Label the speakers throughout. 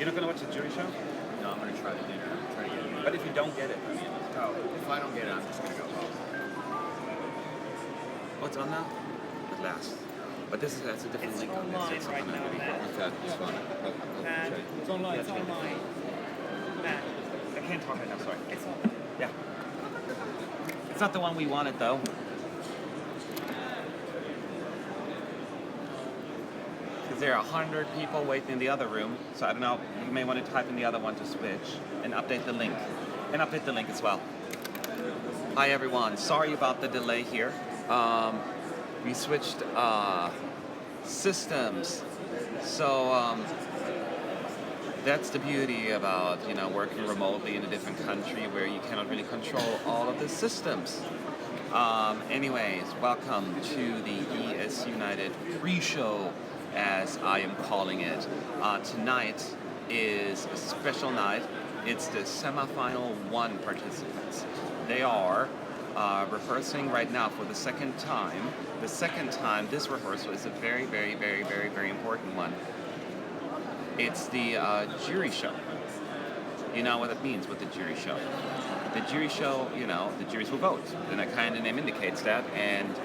Speaker 1: You're not going to watch the jury show?
Speaker 2: No, I'm going to try to get it.
Speaker 1: But if you don't get it, I mean...
Speaker 2: Oh, if I don't get it, I'm just going to go home.
Speaker 1: What's on now? At last. But that's a different link on this.
Speaker 3: Online
Speaker 1: It's
Speaker 3: right
Speaker 1: not
Speaker 3: now,
Speaker 1: gonna be-
Speaker 3: Matt.
Speaker 1: Okay, it's fine.
Speaker 3: Matt, it's online. It's online. Matt,
Speaker 1: I can't talk right now, sorry.
Speaker 3: it's online.
Speaker 1: Yeah. It's not the one we wanted, though. Because there are 100 people waiting in the other room, so I don't know, you may want to type in the other one to switch and update the link. And update the link as well. Hi everyone, sorry about the delay here. We switched systems. So that's the beauty about, you know, working remotely in a different country where you cannot really control all of the systems. Anyways, welcome to the ES United pre-show, as I am calling it. Tonight is a special night. It's the semifinal 1 participants. They are rehearsing right now for the second time. The second time, this rehearsal is a very, very, very, very, very important one. It's the jury show. You know what that means with the jury show. The jury show, you know, the juries will vote. And that kind of name indicates that. And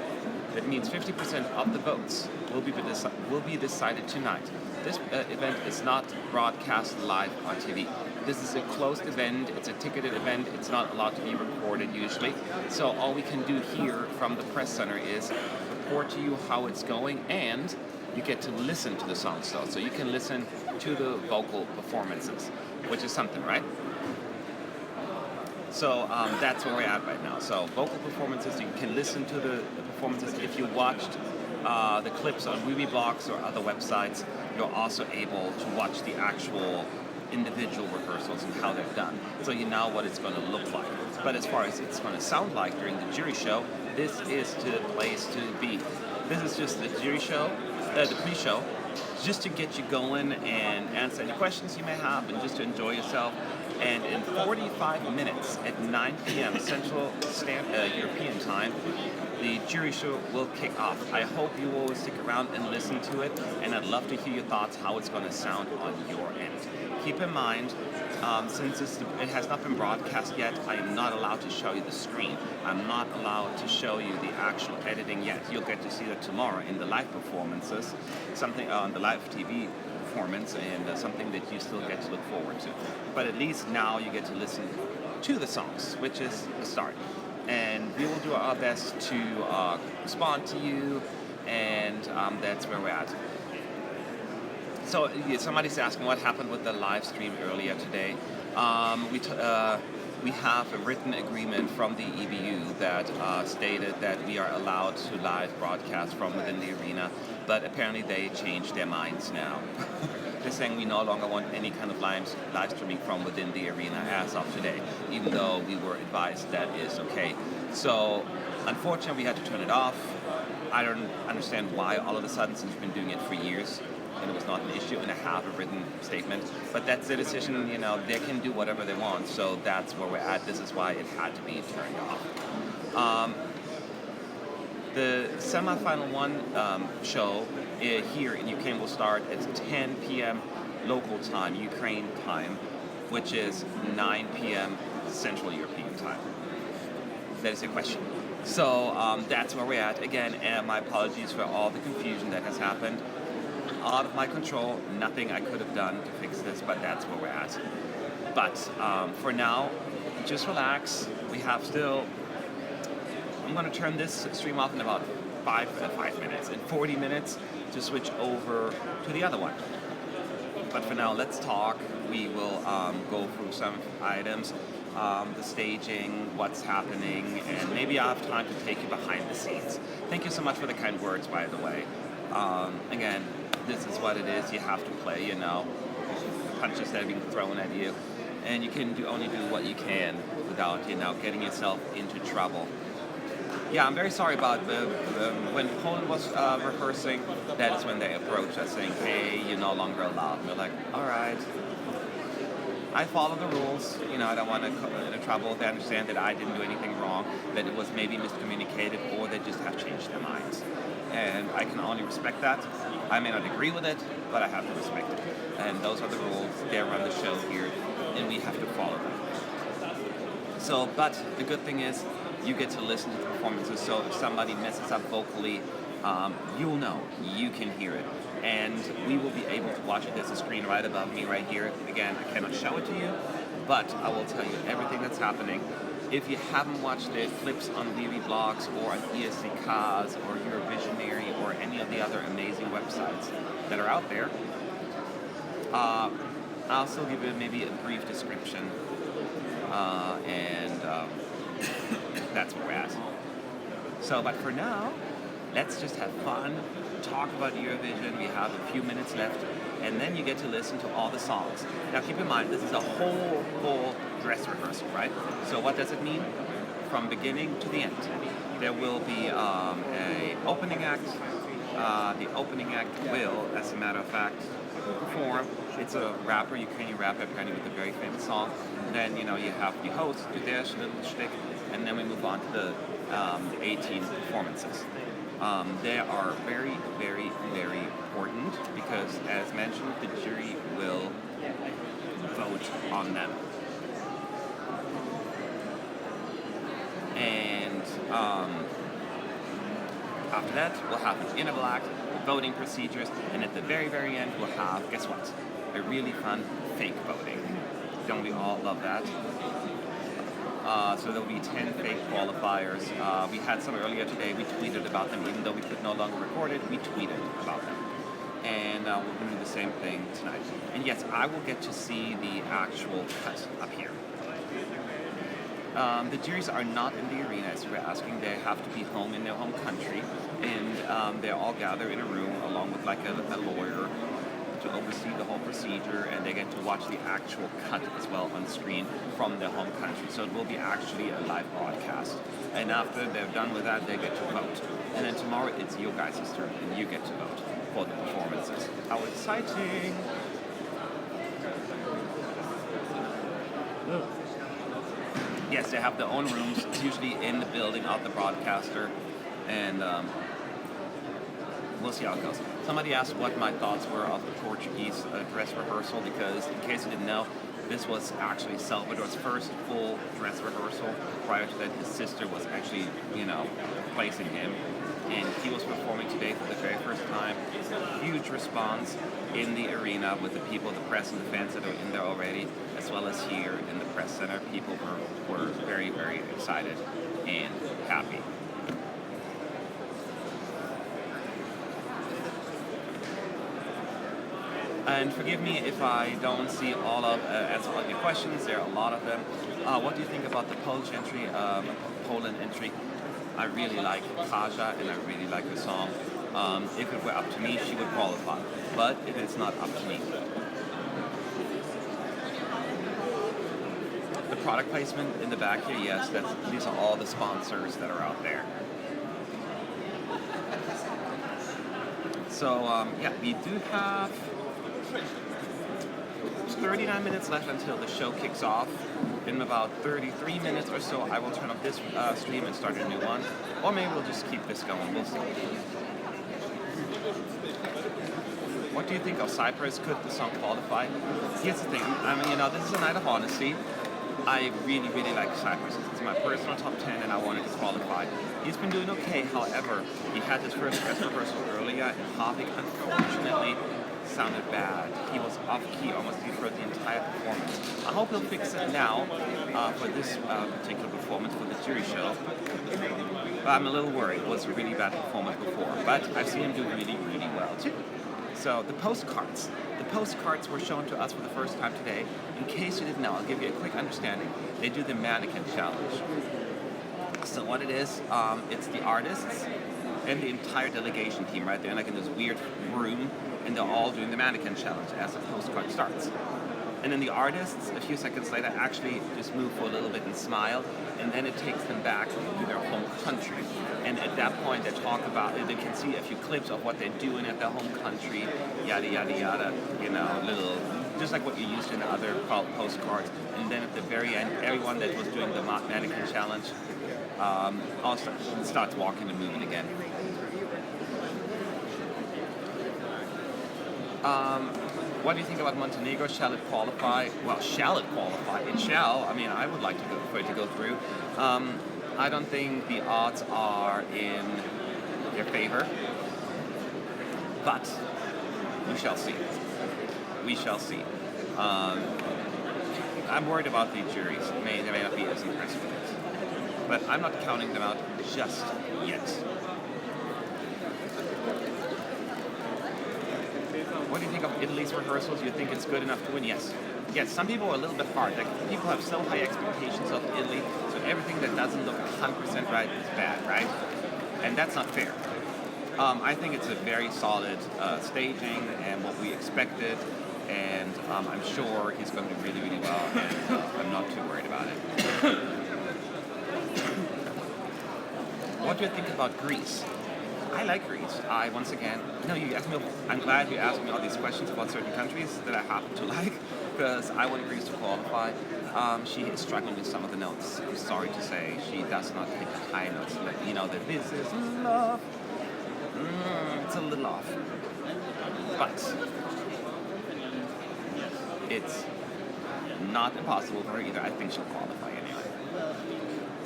Speaker 1: that means 50% of the votes will be decided tonight. This event is not broadcast live on TV. This is a closed event, it's a ticketed event, it's not allowed to be recorded usually. So all we can do here from the press center is report to you how it's going, and you get to listen to the songs though. So you can listen to the vocal performances, which is something, right? So that's where we're at right now. So vocal performances, you can listen to the performances. If you watched the clips on Ruby-Blogs or other websites, you're also able to watch the actual individual rehearsals and how they're done. So you know what it's going to look like. But as far as it's going to sound like during the jury show, this is the place to be. This is just the jury show, the pre-show, just to get you going and answer any questions you may have and just to enjoy yourself. And in 45 minutes at 9 p.m. Central European time, the jury show will kick off. I hope you will stick around and listen to it, and I'd love to hear your thoughts, how it's going to sound on your end. Keep in mind, since it has not been broadcast yet, I am not allowed to show you the screen. I'm not allowed to show you the actual editing yet. You'll get to see that tomorrow in the live performances, something on the live TV performance, and something that you still get to look forward to. But at least now you get to listen to the songs, which is a start. And we will do our best to respond to you, and that's where we're at. So somebody's asking what happened with the live stream earlier today. We have a written agreement from the EBU that stated that we are allowed to live broadcast from within the arena, but apparently they changed their minds now. They're saying we no longer want any kind of live streaming from within the arena as of today, even though we were advised that is okay. So unfortunately we had to turn it off. I don't understand why all of a sudden, since we've been doing it for years, and it was not an issue, and I have a written statement. But that's the decision, you know, they can do whatever they want, so that's where we're at. This is why it had to be turned off. The semifinal 1 show here in Ukraine will start at 10 p.m. local time, Ukraine time, which is 9 p.m. Central European time. That is a question. So that's where we're at. Again, and my apologies for all the confusion that has happened. Out of my control, nothing I could have done to fix this, but that's where we're at. But for now, just relax. We have still, I'm going to turn this stream off in about 5 minutes. In 40 minutes to switch over to the other one. But for now, let's talk. We will go through some items, the staging, what's happening, and maybe I'll have time to take you behind the scenes. Thank you so much for the kind words, by the way. Again, this is what it is. You have to play, you know, punches that are being thrown at you, and you can only do what you can without, you know, getting yourself into trouble. Yeah, I'm very sorry about when Poland was rehearsing. That is when they approached us saying, "Hey, you're no longer allowed." And we're like, "All right." I follow the rules. You know, I don't want to come into trouble. They understand that I didn't do anything wrong, that it was maybe miscommunicated, or they just have changed their minds. And I can only respect that. I may not agree with it, but I have to respect it. And those are the rules. They run the show here, and we have to follow them. So, but the good thing is, you get to listen to the performances. So if somebody messes up vocally, you'll know. You can hear it. And we will be able to watch it. There's a screen right above me right here. Again, I cannot show it to you, but I will tell you everything that's happening. If you haven't watched the clips on Levy Blogs or on ESC Cars or Eurovisionary or any of the other amazing websites that are out there, I'll also give you maybe a brief description, and that's where we're at. So, but for now, let's just have fun, talk about Eurovision. We have a few minutes left, and then you get to listen to all the songs. Now keep in mind, this is a whole dress rehearsal, right? So what does it mean? From beginning to the end. There will be a opening act. The opening act will, as a matter of fact, perform. It's a rapper, Ukrainian rapper, apparently with a very famous song. Then, you have the host, do their little shtick, and then we move on to the 18 performances. They are very, very, very important because, as mentioned, the jury will vote on them. And after that, we'll have an interval act, voting procedures, and at the very, very end, we'll have, guess what? A really fun fake voting. Don't we all love that? So there'll be 10 fake qualifiers. We had some earlier today. We tweeted about them, even though we could no longer record it. We tweeted about them, and we're going to do the same thing tonight. And yes, I will get to see the actual cut up here. The juries are not in the arena, as you were asking. They have to be home in their home country, and they all gather in a room along with like a lawyer to oversee the whole procedure, and they get to watch the actual cut as well on screen from their home country. So it will be actually a live broadcast. And after they're done with that, they get to vote. And then tomorrow it's your guys' turn, and you get to vote for the performances. How exciting! Yes, they have their own rooms. It's usually in the building of the broadcaster, and we'll see how it goes. Somebody asked what my thoughts were of the Portuguese dress rehearsal, because in case you didn't know, this was actually Salvador's first full dress rehearsal. Prior to that, his sister was actually, placing him. And he was performing today for the very first time. Huge response in the arena with the people, the press and the fans that are in there already, as well as here in the press center. People were very, very excited and happy. And forgive me if I don't see answer all of your questions. There are a lot of them. What do you think about the Polish entry, Poland entry? I really like Kaja, and I really like her song. If it were up to me, she would qualify. But it is not up to me. The product placement in the back here, yes, these are all the sponsors that are out there. So, we do have 39 minutes left until the show kicks off. In about 33 minutes or so, I will turn off this stream and start a new one. Or maybe we'll just keep this going. We'll see. What do you think of Cyprus? Could the song qualify? Here's the thing. This is a night of honesty. I really, really like Cyprus. It's my personal top 10, and I wanted to qualify. He's been doing okay. However, he had his first dress rehearsal earlier, and Harvick, unfortunately, sounded bad. He was off key almost throughout the entire performance. I hope he'll fix it now for this particular performance for the jury show. But I'm a little worried. It was a really bad performance before. But I've seen him do really, really well too. So the postcards. The postcards were shown to us for the first time today. In case you didn't know, I'll give you a quick understanding. They do the mannequin challenge. So what it is, it's the artists and the entire delegation team right there, like in this weird room, and they're all doing the mannequin challenge as the postcard starts. And then the artists, a few seconds later, actually just move for a little bit and smile, and then it takes them back to their home country. And at that point, they talk about it. They can see a few clips of what they're doing at their home country, yada, yada, yada, little, just like what you used in other postcards. And then at the very end, everyone that was doing the mannequin challenge all starts walking and moving again. What do you think about Montenegro? Shall it qualify? Well, shall it qualify? It shall. I mean, I would like for it to go through. I don't think the odds are in their favor, but we shall see. We shall see. I'm worried about the juries. They may not be as impressed with it, but I'm not counting them out just yet. What do you think of Italy's rehearsals? You think it's good enough to win? Yes. Yes, some people are a little bit hard. Like, people have so high expectations of Italy, so everything that doesn't look 100% right is bad, right? And that's not fair. I think it's a very solid staging and what we expected, and I'm sure he's going to do really, really well, and I'm not too worried about it. What do you think about Greece? I like Greece. I'm glad you asked me all these questions about certain countries that I happen to like, because I want Greece to qualify. She is struggling with some of the notes. I'm sorry to say, she does not hit the high notes. Like, that this is love. It's a little off. But it's not impossible for her either. I think she'll qualify anyway.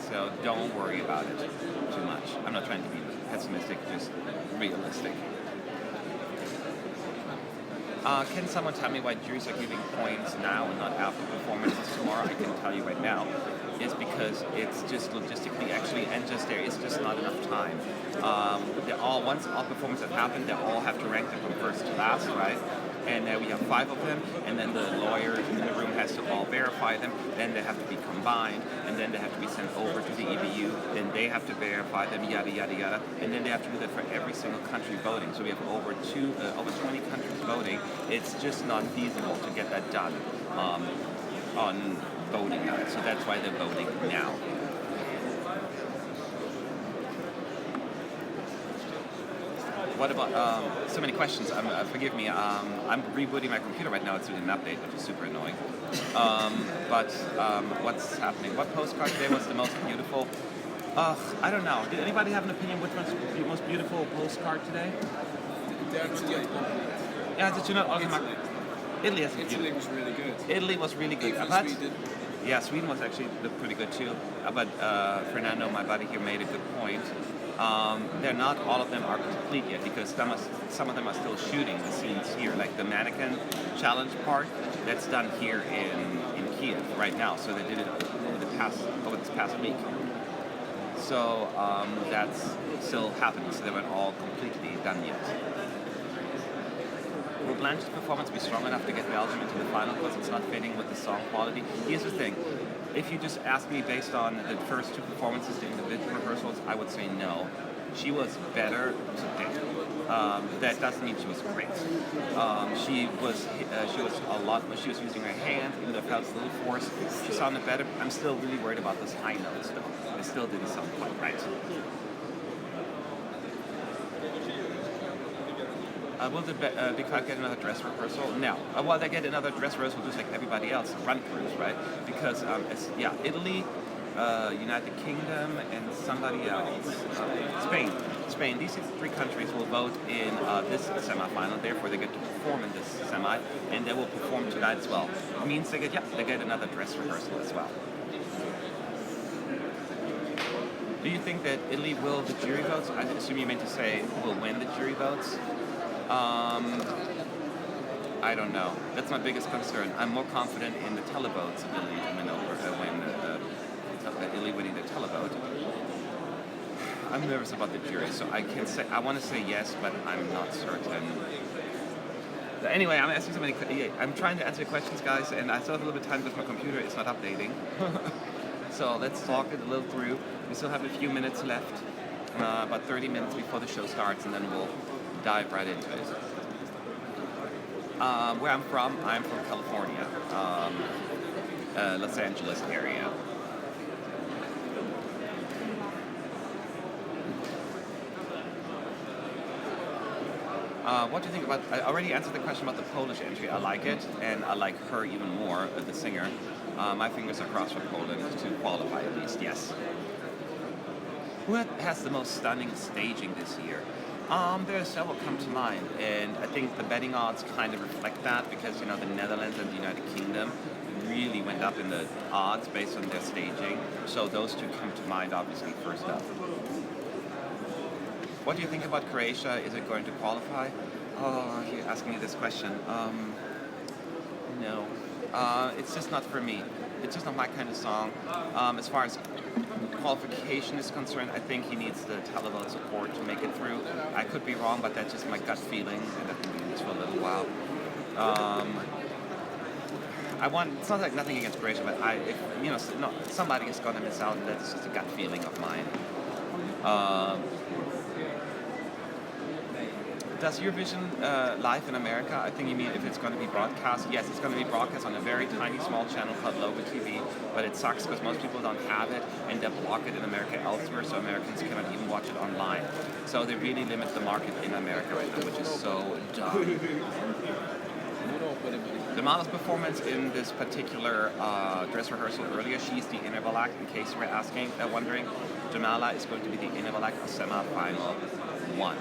Speaker 1: So don't worry about it too much. I'm not trying to be pessimistic, just realistic. Can someone tell me why juries are giving points now and not after performances tomorrow? I can tell you right now. Is because it's just logistically and it's just not enough time. Once all performances have happened, they all have to rank them from first to last, right? And we have 5 of them, and then the lawyers in the room has to all verify them, then they have to be combined, and then they have to be sent over to the EBU, then they have to verify them, yada, yada, yada, and then they have to do that for every single country voting. So we have over 20 countries voting. It's just not feasible to get that done on voting night, so that's why they're voting now. What about, so many questions, forgive me, I'm rebooting my computer right now, it's doing an update, which is super annoying. What's happening? What postcard today was the most beautiful? I don't know. Did anybody have an opinion which one's the most beautiful postcard today? Yeah, did you not? Okay, Italy has
Speaker 4: Italy was really good.
Speaker 1: Italy was really good.
Speaker 4: Even Sweden.
Speaker 1: Yeah, Sweden was actually pretty good too. But Fernando, my buddy here, made a good point. They're not all of them are complete yet because some of them are still shooting the scenes here. Like the mannequin challenge part, that's done here in Kyiv right now. So they did it over this past week. So that's still happening. So they weren't all completely done yet. Will Blanche's performance be strong enough to get Belgium into the final because it's not fitting with the song quality? Here's the thing. If you just ask me based on the first 2 performances during the individual rehearsals, I would say no. She was better today. That doesn't mean she was great. She was using her hand, even though it felt a little forced. She sounded better. I'm still really worried about those high notes though. They still didn't sound quite right. Will the Big Five get another dress rehearsal? No. Well, they get another dress rehearsal just like everybody else, run-throughs, right? Because, Italy, United Kingdom, and somebody else. Spain. These 3 countries will vote in this semifinal, therefore they get to perform in this semi, and they will perform tonight as well. It means they get another dress rehearsal as well. Do you think that Italy will the jury votes? I assume you meant to say will win the jury votes. I don't know. That's my biggest concern. I'm more confident in the televote's ability to win over Italy winning the televote. I'm nervous about the jury, so I want to say yes, but I'm not certain. Anyway, I'm asking so many. I'm trying to answer your questions, guys, and I still have a little bit of time because my computer is not updating. So let's talk it a little through. We still have a few minutes left, about 30 minutes before the show starts, and then we'll dive right into it. Where I'm from California, Los Angeles area. What do you think about? I already answered the question about the Polish entry. I like it, and I like her even more, the singer. My fingers are crossed for Poland to qualify at least. Yes. Who has the most stunning staging this year? There are several come to mind, and I think the betting odds kind of reflect that because the Netherlands and the United Kingdom really went up in the odds based on their staging. So those two come to mind, obviously, first up. What do you think about Croatia? Is it going to qualify? Oh, you're asking me this question. No. It's just not for me. It's just not my kind of song. As far as qualification is concerned, I think he needs the televote support to make it through. I could be wrong, but that's just my gut feeling, and I've been doing this for a little while. It's not like nothing against Croatia, but somebody is going to miss out, and that's just a gut feeling of mine. Does Eurovision live in America? I think you mean if it's going to be broadcast. Yes, it's going to be broadcast on a very tiny, small channel called Logo TV, but it sucks because most people don't have it, and they block it in America elsewhere, so Americans cannot even watch it online. So they really limit the market in America right now, which is so dumb. Jamala's performance in this particular dress rehearsal earlier, she's the Innervalak, in case you were wondering. Jamala is going to be the Innervalak of semi-final 1.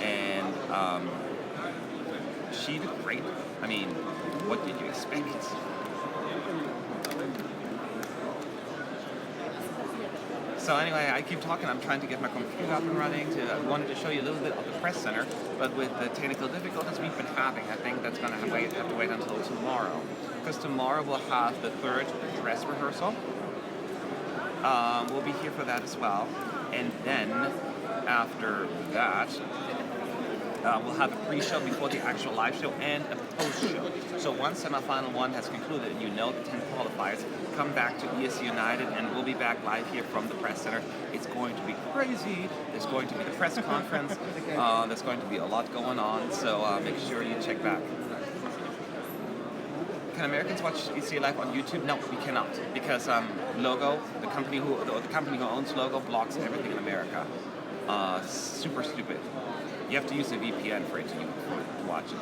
Speaker 1: And she did great. I mean, what did you expect? So anyway, I keep talking. I'm trying to get my computer up and running. I wanted to show you a little bit of the press center, but with the technical difficulties we've been having, I think that's going to have to wait until tomorrow. Because tomorrow we'll have the third dress rehearsal. We'll be here for that as well. And then after that, we'll have a pre-show before the actual live show and a post-show. So once semifinal 1 has concluded and you know the 10 qualifiers, come back to ESC United and we'll be back live here from the press center. It's going to be crazy. There's going to be the press conference. There's going to be a lot going on, so make sure you check back. Can Americans watch ESC Live on YouTube? No, we cannot, because Logo, the company who owns Logo, blocks everything in America. Super stupid. You have to use a VPN for it to watch it.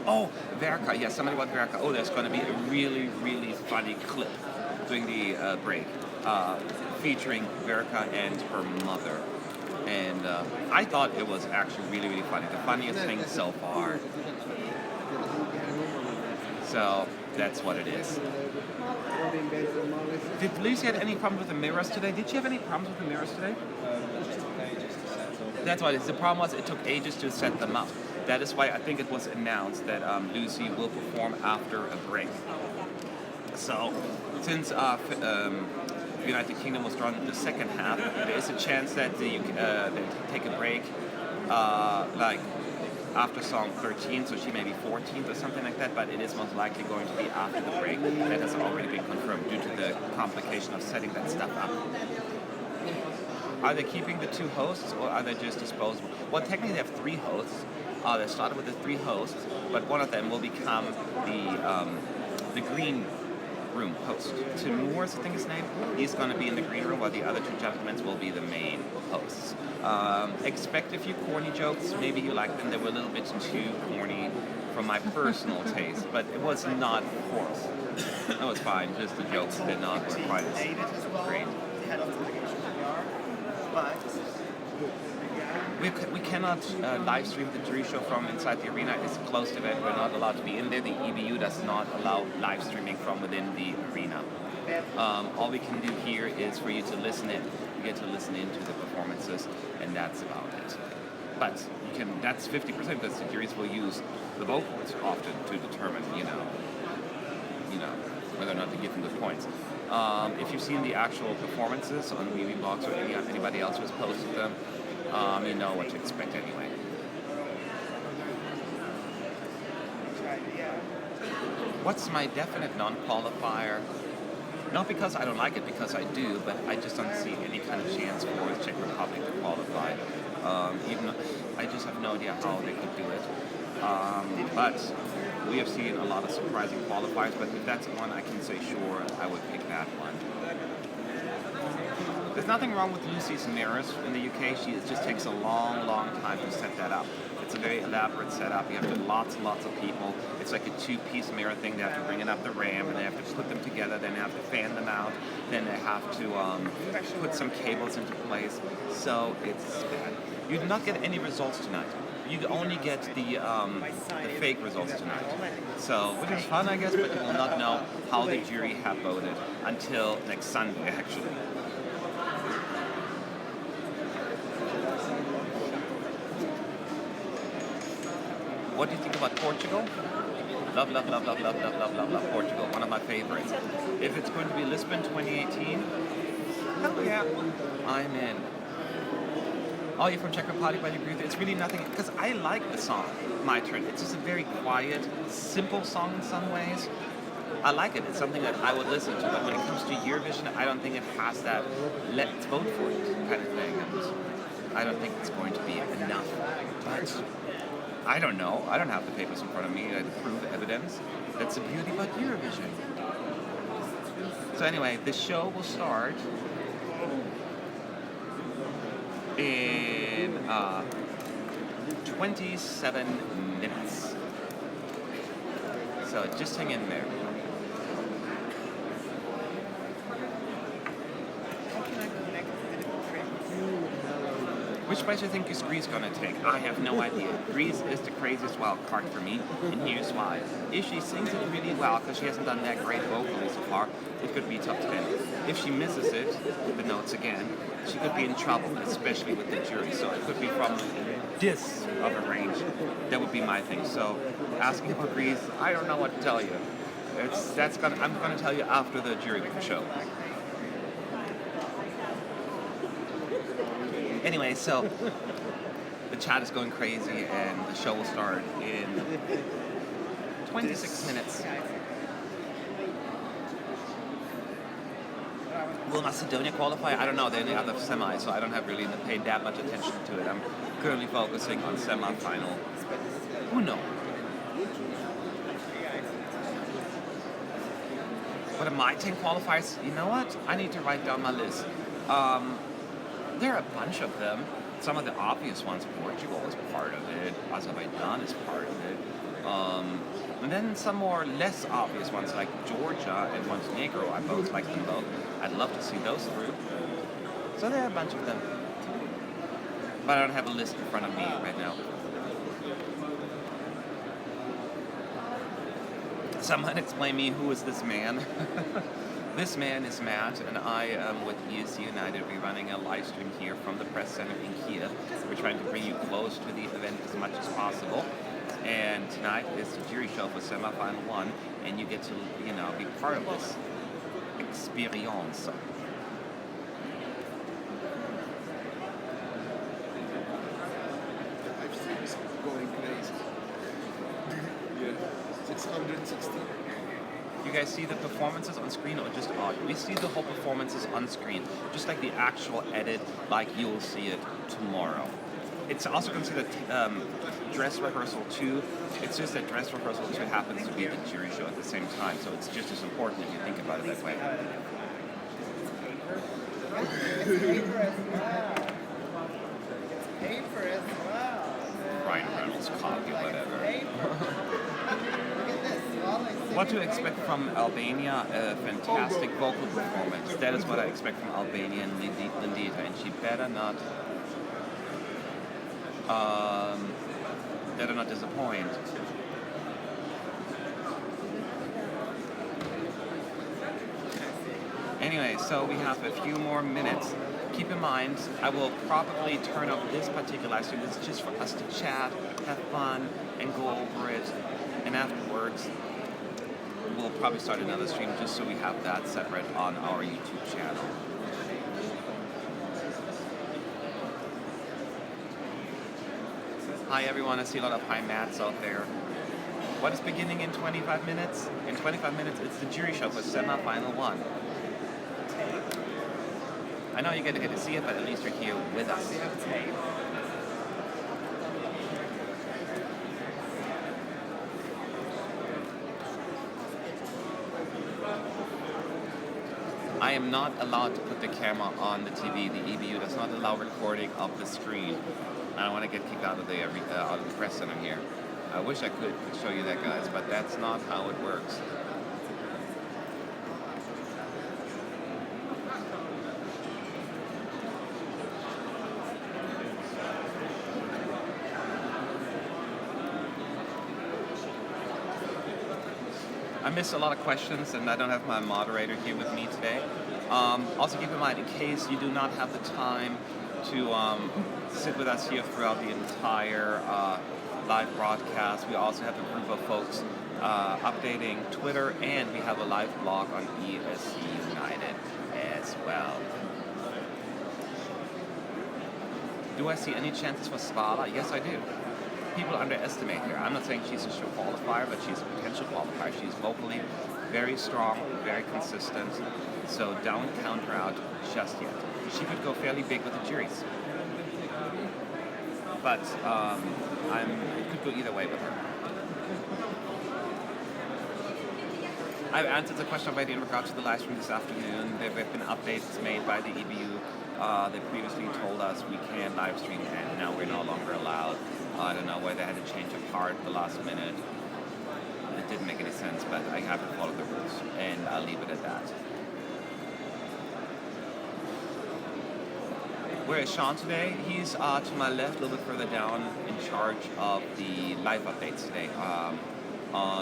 Speaker 1: Oh, Verka. Yes, somebody about Verka. Oh, there's going to be a really, really funny clip during the break featuring Verka and her mother. And I thought it was actually really, really funny. The funniest thing so far. So that's what it is. Did Lucy have any problems with the mirrors today? Did she have any problems with the mirrors today? That's what it is. The problem was it took ages to set them up. That is why I think it was announced that Lucy will perform after a break. So, since United Kingdom was drawn in the second half, there is a chance that they take a break, like after song 13, so she may be 14th or something like that, but it is most likely going to be after the break. That has already been confirmed due to the complication of setting that stuff up. Are they keeping the 2 hosts, or are they just disposable? Well, technically they have 3 hosts. They started with the 3 hosts, but one of them will become the green room host. Tim Moore's, I think his name. He's going to be in the green room, while the other 2 gentlemen will be the main hosts. Expect a few corny jokes. Maybe you like them. They were a little bit too corny from my personal taste, but it was not forced. It was fine. Just the jokes did not work quite as great. We cannot live stream the jury show from inside the arena. It's a closed event. We're not allowed to be in there. The EBU does not allow live streaming from within the arena. All we can do here is for you to listen in. You get to listen into the performances, and that's about it. But that's 50% because the juries will use the vocals often to determine, whether or not to give them the points. If you've seen the actual performances on Weeby Blogs or anybody else who's posted them, you know what to expect anyway. What's my definite non-qualifier? Not because I don't like it, because I do, but I just don't see any kind of chance for the Czech Republic to qualify. Even I just have no idea how they could do it. But we have seen a lot of surprising qualifiers, but if that's one I can say sure, I would pick that one. There's nothing wrong with Lucy's mirrors in the UK. It just takes a long, long time to set that up. It's a very elaborate setup. You have to lots and lots of people. It's like a 2-piece mirror thing. They have to bring it up the ramp, and they have to put them together. Then they have to fan them out. Then they have to put some cables into place. So it's bad. You do not get any results tonight. You only get the fake results tonight. So, which is fun, I guess, but you will not know how the jury have voted until next Sunday, actually. What do you think about Portugal? Love, love, love, love, love, love, love, love, love Portugal. One of my favorites. If it's going to be Lisbon 2018, hell yeah, I'm in. Oh, you're from Czech Republic, but you agree with it. It's really nothing, because I like the song, My Turn. It's just a very quiet, simple song in some ways. I like it. It's something that I would listen to, but when it comes to Eurovision, I don't think it has that let's vote for it kind of thing. And I don't think it's going to be enough. But I don't know. I don't have the papers in front of me to prove evidence. That's the beauty about Eurovision. So anyway, the show will start in 27 minutes. So just hang in there. Which place do you think is Greece going to take? I have no idea. Greece is the craziest wild card for me, and here's why. If she sings it really well, because she hasn't done that great vocally so far, it could be top 10. If she misses it, the notes again, she could be in trouble, especially with the jury. So it could be from this of a range. That would be my thing. So asking for Greece, I don't know what to tell you. I'm going to tell you after the jury show. Anyway, so the chat is going crazy and the show will start in 26 minutes. Will Macedonia qualify? I don't know. They're in the other semi, so I don't have really paid that much attention to it. I'm currently focusing on semi-final. Who knows? What are my 10 qualifiers? You know what? I need to write down my list. There are a bunch of them. Some of the obvious ones, Portugal is part of it, Azerbaijan is part of it. And then some more less obvious ones like Georgia and Montenegro. I both like them both. I'd love to see those through. So there are a bunch of them. But I don't have a list in front of me right now. Someone explain me who is this man? This man is Matt, and I am with ESC United. We're running a live stream here from the press center in Kyiv. We're trying to bring you close to the event as much as possible. And tonight is the jury show for semi-final 1, and you get to, be part of this experience.
Speaker 4: I've seen this going crazy. Yeah, 660.
Speaker 1: You guys see the performances on screen or just audio? We see the whole performances on screen, just like the actual edit, like you'll see it tomorrow. It's also considered dress rehearsal 2. It's just that dress rehearsal 2 happens to be the jury show at the same time, so it's just as important if you think about it that way.
Speaker 3: Paper as well.
Speaker 1: Ryan Reynolds, copy, whatever. What to expect from Albania? A fantastic vocal performance. That is what I expect from Albania and Lindita, and she better not disappoint. Anyway, so we have a few more minutes. Keep in mind, I will probably turn off this particular stream. This is just for us to chat, have fun, and go over it. And afterwards, we'll probably start another stream just so we have that separate on our YouTube channel. Hi everyone, I see a lot of hi Mats out there. What is beginning in 25 minutes? In 25 minutes, it's the jury show for semi-final 1. I know you get to see it, but at least you're here with us. I am not allowed to put the camera on the TV. The EBU does not allow recording of the screen. I don't want to get kicked out of the press center here. I wish I could show you that, guys, but that's not how it works. I missed a lot of questions, and I don't have my moderator here with me today. Also, keep in mind, in case you do not have the time to sit with us here throughout the entire live broadcast, we also have a group of folks updating Twitter, and we have a live blog on ESC United as well. Do I see any chances for Svala? Yes, I do. People underestimate her. I'm not saying she's a sure qualifier, but she's a potential qualifier. She's vocally very strong, very consistent, so don't count her out just yet. She could go fairly big with the juries. But it could go either way with her. I've answered the question already in regard to the live stream this afternoon. There have been updates made by the EBU. They previously told us we can live stream, and now we're no longer allowed. I don't know why they had to change a part at the last minute. It didn't make any sense, but I have to follow the rules, and I'll leave it at that. Where is Sean today? He's to my left, a little bit further down, in charge of the live updates today on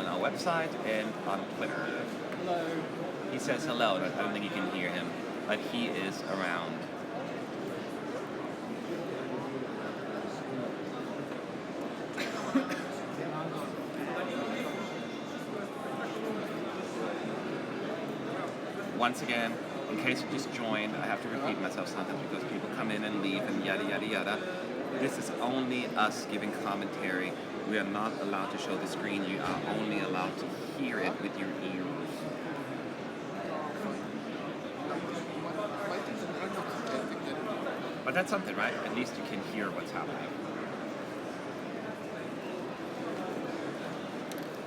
Speaker 1: our website and on Twitter.
Speaker 3: Hello.
Speaker 1: He says hello. I don't think you can hear him, but he is around. Once again, in case you just joined, I have to repeat myself sometimes because people come in and leave and yada yada yada. This is only us giving commentary. We are not allowed to show the screen. You are only allowed to hear it with your ears. But that's something, right? At least you can hear what's happening.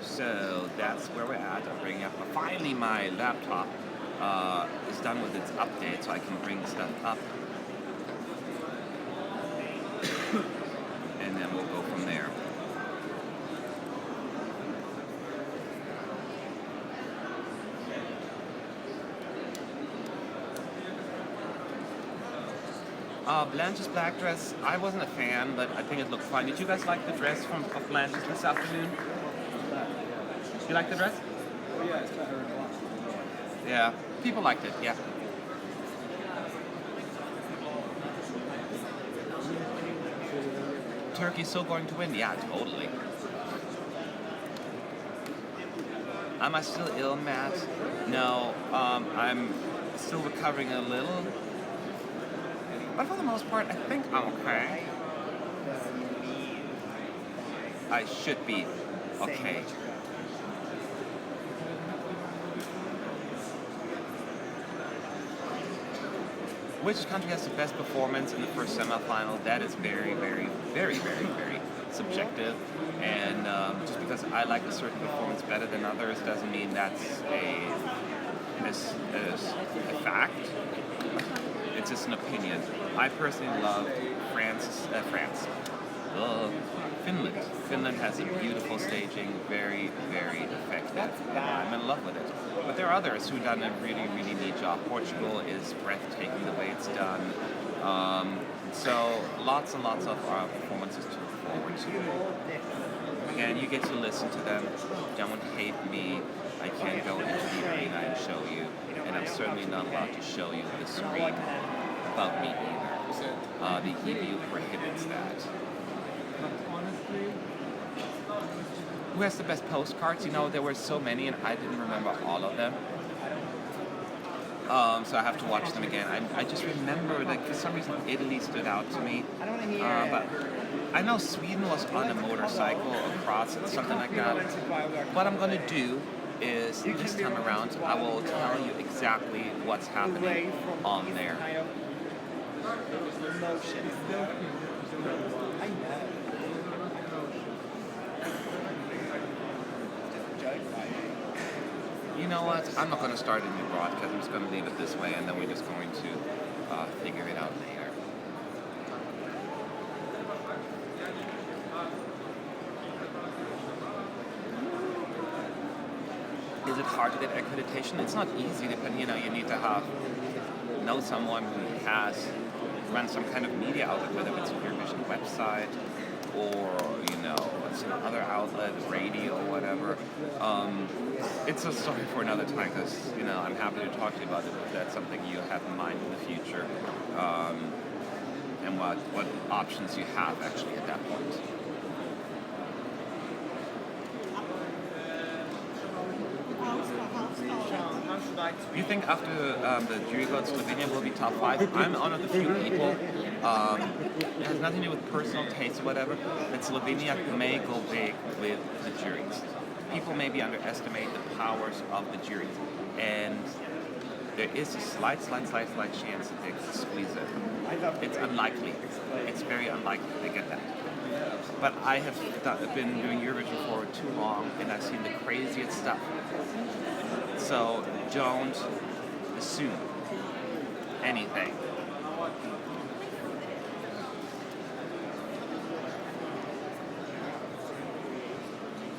Speaker 1: So that's where we're at. I'm bringing up. Finally, my laptop is done with its update, so I can bring stuff up. And then we'll go from there. Blanche's black dress, I wasn't a fan, but I think it looked fine. Did you guys like the dress of Blanche's this afternoon? You like the dress?
Speaker 3: Oh yeah, it's better than last one.
Speaker 1: Yeah, people liked it, yeah. Turkey's still going to win? Yeah, totally. Am I still ill, Matt? No, I'm still recovering a little. But for the most part, I think I'm okay. I should be okay. Which country has the best performance in the first semifinal? That is very, very, very, very, very subjective. And just because I like a certain performance better than others doesn't mean that's a fact. It's just an opinion. I personally love Finland. Finland has a beautiful staging, very, very effective. I'm in love with it. But there are others who've done a really, really neat job. Portugal is breathtaking the way it's done. So lots and lots of performances to look forward to. Again, you get to listen to them. Don't hate me. I can't go into the arena and show you. And I'm certainly not allowed to show you the screen above me either. The EBU prohibits that. Who has the best postcards? You know, there were so many and I didn't remember all of them. So I have to watch them again. I just remember, like, for some reason Italy stood out to me. But I know Sweden was on a motorcycle across it, something like that. What I'm going to do is, this time around, I will tell you exactly what's happening on there. You know what? I'm not going to start a new broadcast. I'm just going to leave it this way, and then we're just going to figure it out later. Is it hard to get accreditation? It's not easy. Depending, you need to know someone who has run some kind of media outlet, whether it's a Eurovision website or some other outlet, radio, or whatever. before. It's a story for another time because I'm happy to talk to you about it if that's something you have in mind in the future, and what options you have actually at that point. You think after the jury vote, Slovenia will be top 5? I'm one of the few people. It has nothing to do with personal taste or whatever. That Slovenia may go big with the juries. People maybe underestimate the powers of the juries, and there is a slight chance that they could squeeze it. It's unlikely. It's very unlikely they get that. But I have been doing Eurovision for too long, and I've seen the craziest stuff. So don't assume anything.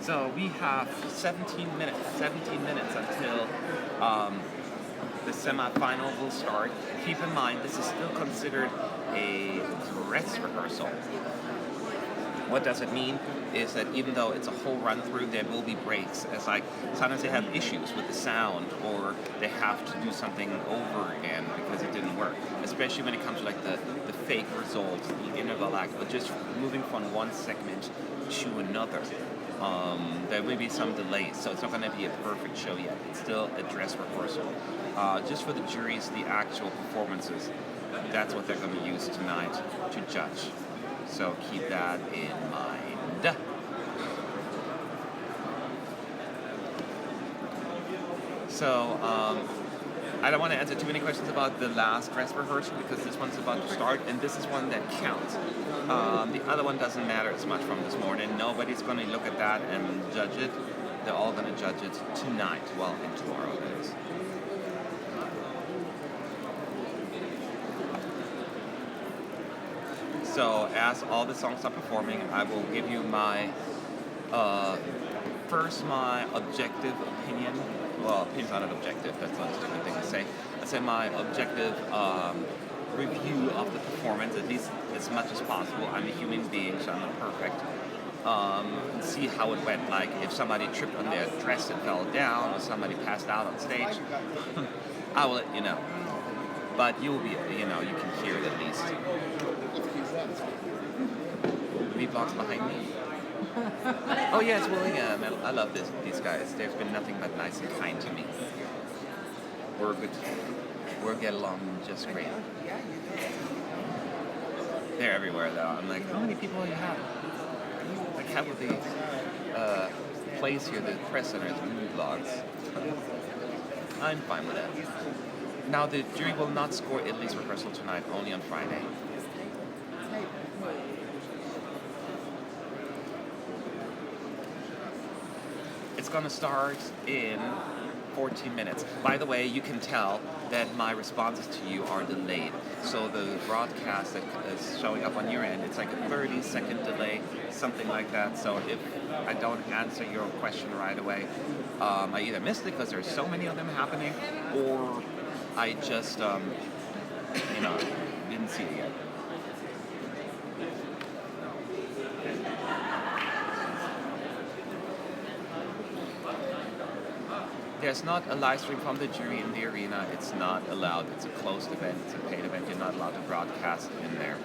Speaker 1: So we have 17 minutes until the semi-final will start. Keep in mind, this is still considered a dress rehearsal. What does it mean is that even though it's a whole run through, there will be breaks. It's like sometimes they have issues with the sound, or they have to do something over again because it didn't work. Especially when it comes to like the fake results, the interval act, or just moving from one segment to another. There will be some delays, so it's not going to be a perfect show yet. It's still a dress rehearsal. Just for the juries, the actual performances, that's what they're going to use tonight to judge. So keep that in mind. So I don't want to answer too many questions about the last dress rehearsal because this one's about to start, and this is one that counts. The other one doesn't matter as much from this morning. Nobody's going to look at that and judge it. They're all going to judge it tonight, and tomorrow it is. So as all the songs are performing, I will give you my my objective opinion. Well, opinion's not an objective, that's not a stupid thing to say. I say my objective review of the performance, at least as much as possible. I'm a human being, so I'm not perfect. And see how it went. Like if somebody tripped on their dress and fell down, or somebody passed out on stage, I will let you know. But you will be, you can hear it at least. V-Blog's behind me. Oh yeah, it's William. I love these guys. They've been nothing but nice and kind to me. We're good. We'll get along just great. They're everywhere though. I'm like, how many people do you have? Like half of the place here, the press center is V-Blogs. I'm fine with that. Now the jury will not score Italy's rehearsal tonight, only on Friday. It's going to start in 14 minutes. By the way, you can tell that my responses to you are delayed. So the broadcast that is showing up on your end, it's like a 30-second delay, something like that. So if I don't answer your question right away, I either missed it because there's so many of them happening, or I just, didn't see it yet. There's not a live stream from the jury in the arena. It's not allowed. It's a closed event. It's a paid event. You're not allowed to broadcast in there.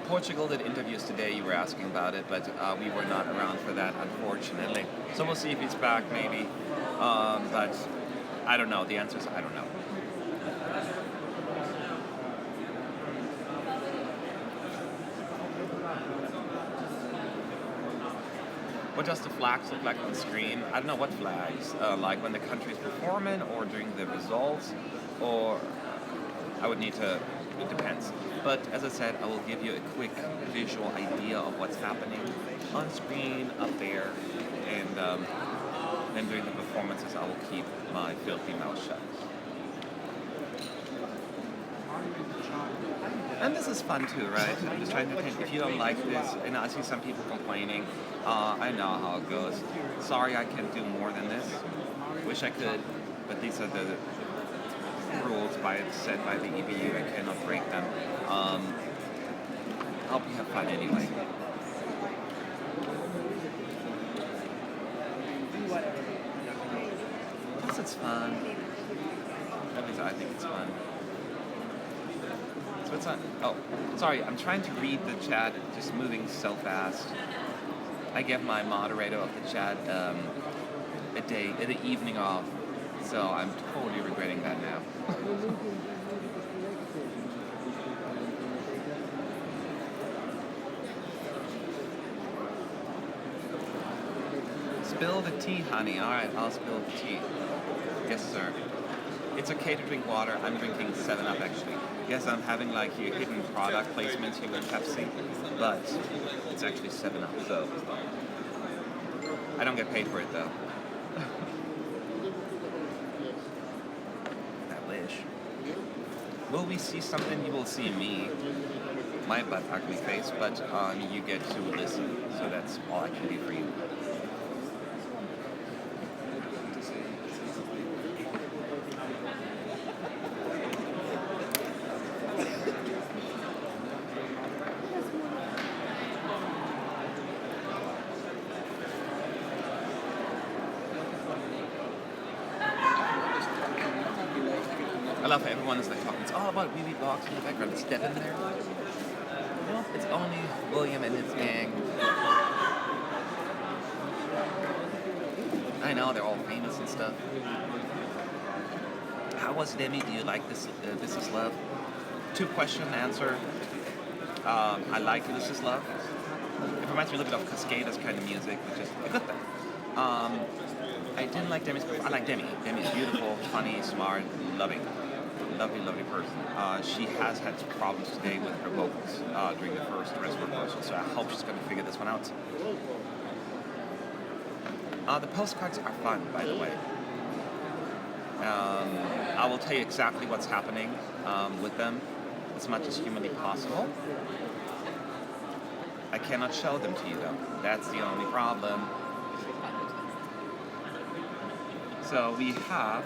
Speaker 1: Portugal did interviews today. You were asking about it, but we were not around for that, unfortunately. So we'll see if he's back, maybe. But I don't know. The answer is I don't know. What does the flags look like on the screen? I don't know what flags. Like when the country's performing, or during the results, or I would need to. It depends. But as I said, I will give you a quick visual idea of what's happening on screen up there, and then during the performances, I will keep my filthy mouth shut. And this is fun too, right? I'm just trying to think, if you don't like this, and I see some people complaining, I know how it goes. Sorry I can't do more than this. Wish I could, but these are the rules set by the EBU. I cannot break them. hope you have fun anyway. Plus it's fun. At least I think it's fun. So it's not. Oh, sorry. I'm trying to read the chat. It's just moving so fast. I give my moderator of the chat the evening off, so I'm totally regretting that now. Spill the tea, honey. All right, I'll spill the tea. Yes, sir. It's okay to drink water. I'm drinking 7-Up actually. Yes, I'm having like your hidden product placements here with Pepsi, but it's actually 7-Up, so I don't get paid for it though. I wish. Will we see something? You will see me, my butt ugly face, but you get to listen, so that's all I can do for you. I love how everyone is like talking. It's all about wee blocks in the background. Is Devin there? Nope, it's only William and his gang. I know, they're all famous and stuff. How was Demi? Do you like this Is Love? 2 question answer. I like This Is Love. It reminds me a little bit of Cascada's kind of music, which is a good thing. I didn't like Demi's. I like Demi. Demi's beautiful, funny, smart, loving. Lovely person. She has had problems today with her vocals during the first dress rehearsal, so I hope she's going to figure this one out. The postcards are fun, by the way. I will tell you exactly what's happening with them as much as humanly possible. I cannot show them to you, though. That's the only problem. So we have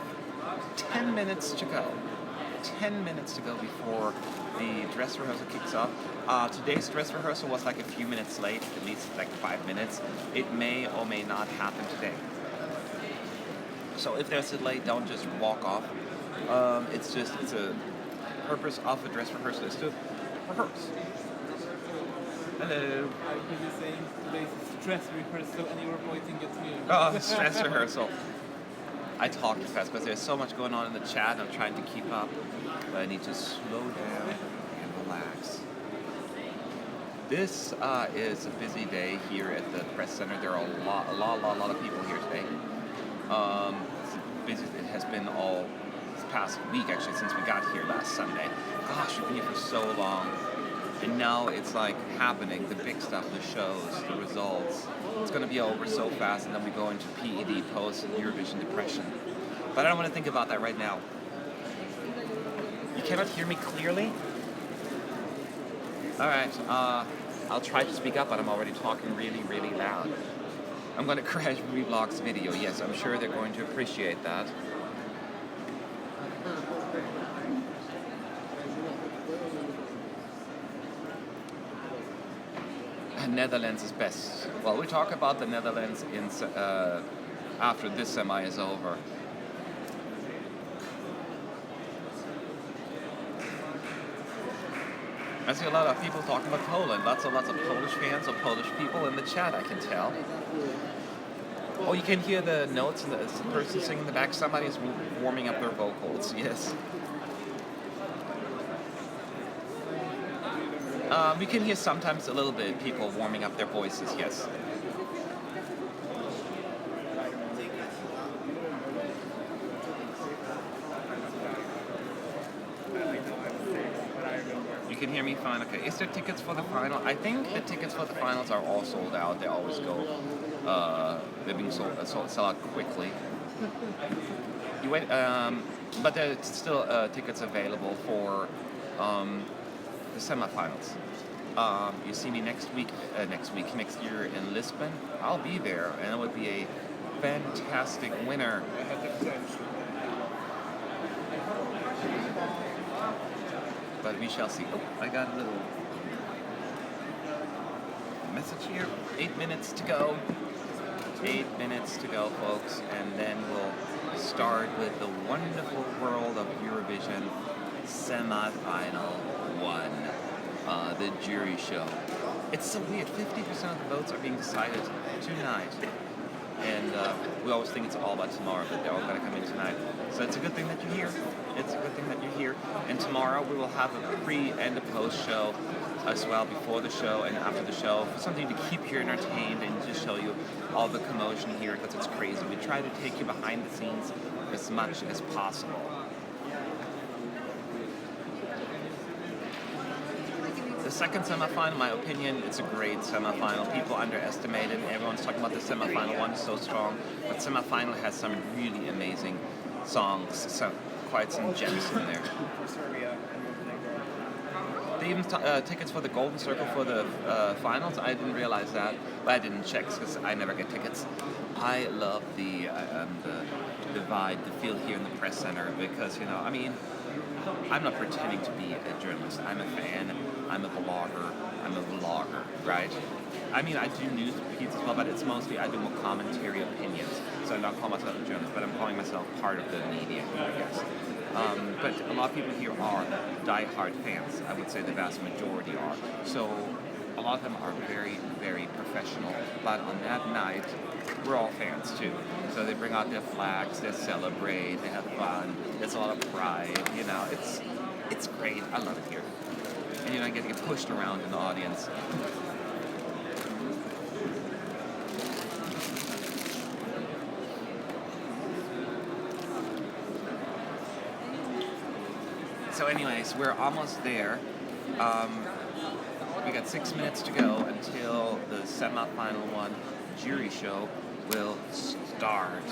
Speaker 1: 10 minutes to go. 10 minutes to go before the dress rehearsal kicks off. Today's dress rehearsal was like a few minutes late, at least like 5 minutes. It may or may not happen today. So if there's a delay, don't just walk off. It's a purpose of the dress rehearsal is to rehearse. Hello.
Speaker 3: I hear you saying today's stress rehearsal and you were pointing at me.
Speaker 1: Oh, stress rehearsal. I talk too fast because there's so much going on in the chat. I'm trying to keep up, but I need to slow down and relax. This is a busy day here at the press center. There are a lot of people here today. It's busy. It has been all this past week actually since we got here last Sunday. Gosh, we've been here for so long. And now it's like happening, the big stuff, the shows, the results. It's going to be over so fast, and then we go into PED, post-Eurovision depression. But I don't want to think about that right now. You cannot hear me clearly? All right, I'll try to speak up, but I'm already talking really loud. I'm going to crash Vlog's video. Yes, I'm sure they're going to appreciate that. Netherlands is best. Well, we'll talk about the Netherlands after this semi is over. I see a lot of people talking about Poland. Lots of Polish fans or Polish people in the chat, I can tell. Oh, you can hear the notes and the person singing in the back. Somebody is warming up their vocals, yes. We can hear sometimes a little bit people warming up their voices, yes. You can hear me fine, okay. Is there tickets for the final? I think the tickets for the finals are all sold out. They always go, they're being sell out quickly. You wait, but there's still tickets available for the semifinals. You see me next year in Lisbon. I'll be there, and it would be a fantastic winner. But we shall see. Oh, I got a little message here. 8 minutes to go. 8 minutes to go, folks, and then we'll start with the wonderful world of Eurovision semi-final one, the jury show. It's so weird. 50% of the votes are being decided tonight. And we always think it's all about tomorrow, but they're all going to come in tonight. So it's a good thing that you're here. It's a good thing that you're here. And tomorrow we will have a pre and a post show as well, before the show and after the show, for something to keep you entertained and just show you all the commotion here, because it's crazy. We try to take you behind the scenes as much as possible. The second semifinal, in my opinion, it's a great semifinal. People underestimate it. Everyone's talking about the semifinal one is so strong, but semifinal has some really amazing songs, quite some gems in there. They even tickets for the Golden Circle for the finals. I didn't realize that, but I didn't check because I never get tickets. I love the vibe, the feel here in the press center, because I mean, I'm not pretending to be a journalist. I'm a fan. I'm a blogger. I'm a vlogger, right? I mean, I do news feeds as well, but it's mostly I do more commentary opinions. So I'm not calling myself a journalist, but I'm calling myself part of the media, I guess. But a lot of people here are die-hard fans. I would say the vast majority are. So a lot of them are very, very professional. But on that night, we're all fans too. So they bring out their flags, they celebrate, they have fun. There's a lot of pride. It's great. I love it here. And I get to get pushed around in the audience. So anyways, we're almost there. We got 6 minutes to go until the semi-final one, jury show, will start.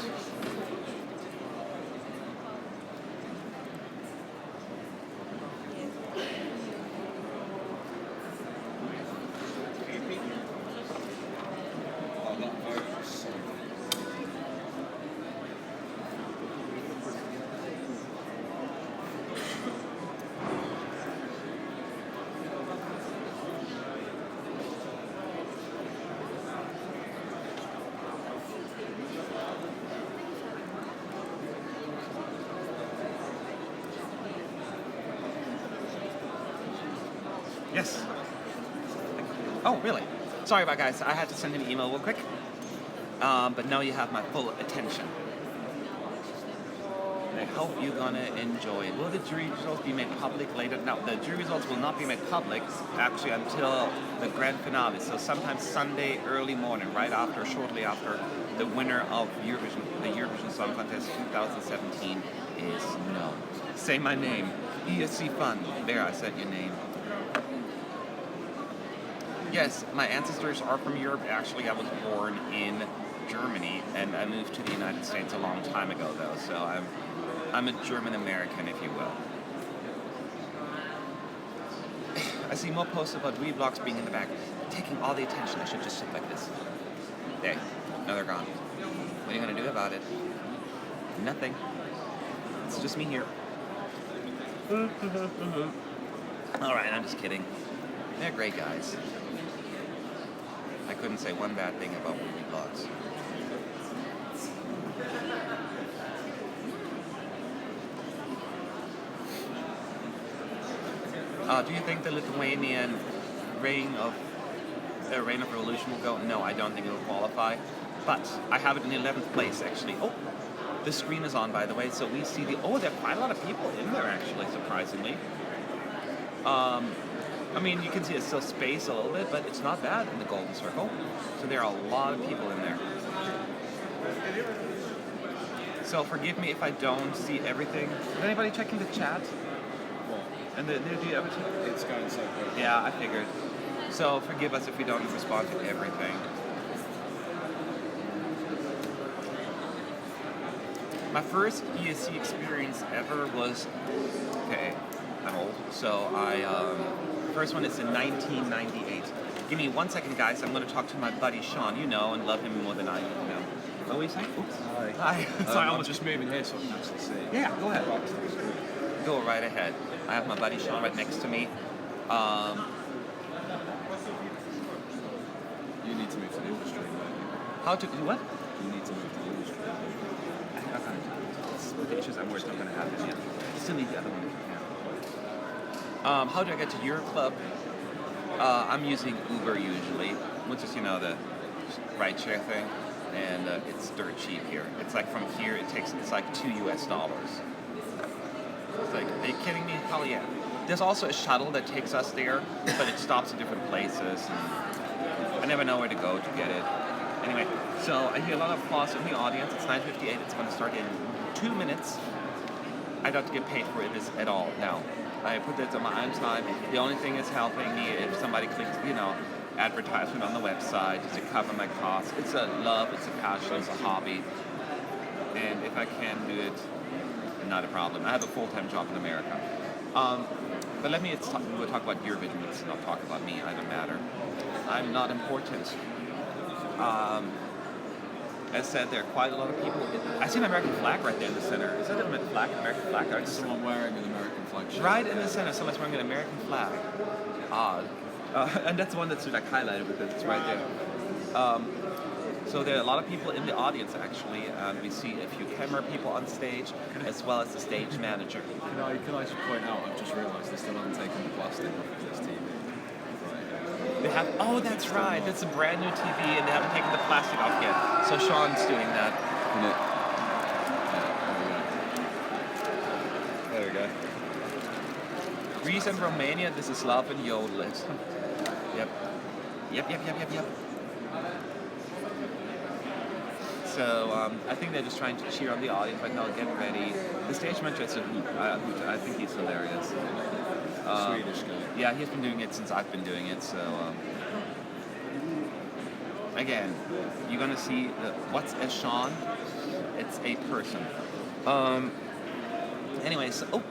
Speaker 1: Yes. Oh, really? Sorry about guys. I had to send an email real quick. But now you have my full attention. I hope you're gonna enjoy it. Will the jury results be made public later? No, the jury results will not be made public actually until the grand finale. So sometime Sunday early morning, shortly after the winner of Eurovision, the Eurovision Song Contest 2017 is known. Say my name. ESC Fun. There, I said your name. Yes, my ancestors are from Europe. Actually, I was born in Germany, and I moved to the United States a long time ago, though. So I'm a German American, if you will. I see more posts about vlogs being in the back, taking all the attention. I should just sit like this. There, now they're gone. What are you gonna do about it? Nothing. It's just me here. All right, I'm just kidding. They're great guys. I couldn't say one bad thing about movie vlogs. Do you think the Lithuanian Reign of Revolution will go? No, I don't think it will qualify. But I have it in 11th place, actually. Oh, the screen is on, by the way, so we see there are quite a lot of people in there, actually, surprisingly. I mean, you can see it's still space a little bit, but it's not bad in the Golden Circle. So there are a lot of people in there. So forgive me if I don't see everything. Is anybody checking the chat? And do you ever check?
Speaker 4: It's going so good.
Speaker 1: Yeah, I figured. So forgive us if we don't respond to everything. My first ESC experience ever was, I'm old, so first one is in 1998. Give me 1 second, guys. I'm going to talk to my buddy Sean. You know and love him more than I know. What were you saying? Oops. Hi. Sorry,
Speaker 4: I'm just moving here so I can actually see.
Speaker 1: Yeah, go ahead. Go right ahead. I have my buddy Sean right next to me. How to do what?
Speaker 4: You need to move to English.
Speaker 1: With the issues I'm worried it's not going to happen yet. Still need the other one. How do I get to your club? I'm using Uber usually, which is the rideshare thing, and it's dirt cheap here. It's like from here it's like $2. It's like, are you kidding me? Hell yeah. There's also a shuttle that takes us there, but it stops at different places, and I never know where to go to get it. Anyway, so I hear a lot of applause in the audience. It's 9:58. It's going to start in 2 minutes. I don't get paid for this at all. No. I put this on my own time. The only thing is helping me if somebody clicks, advertisement on the website to cover my costs. It's a love, it's a passion, it's a hobby. And if I can do it, not a problem. I have a full-time job in America. But we'll talk about Eurovision. Let's not talk about me. I don't matter. I'm not important. As said, there are quite a lot of people. I see an American flag right there in the center. Is that an American flag?
Speaker 4: There's someone wearing an American flag shirt.
Speaker 1: Right in the center, someone's wearing an American flag. Odd. And that's the one that's like highlighted because it's right there. So there are a lot of people in the audience actually, and we see a few camera people on stage, as well as the stage manager.
Speaker 4: Can I just point out, I've just realised they still haven't taken the plastic off of this TV.
Speaker 1: They have. Oh, that's right. That's a brand new TV, and they haven't taken the plastic off yet. So Sean's doing that.
Speaker 4: Can it? Yeah, there we go.
Speaker 1: Greece and Romania. This is love and yodel it. Yep. Yep. So I think they're just trying to cheer on the audience right now. Get ready. The stage manager is a hoot. I think he's hilarious.
Speaker 4: Swedish guy.
Speaker 1: Yeah, he's been doing it since I've been doing it. So again, you're gonna see what's a Sean? It's a person. Anyway, so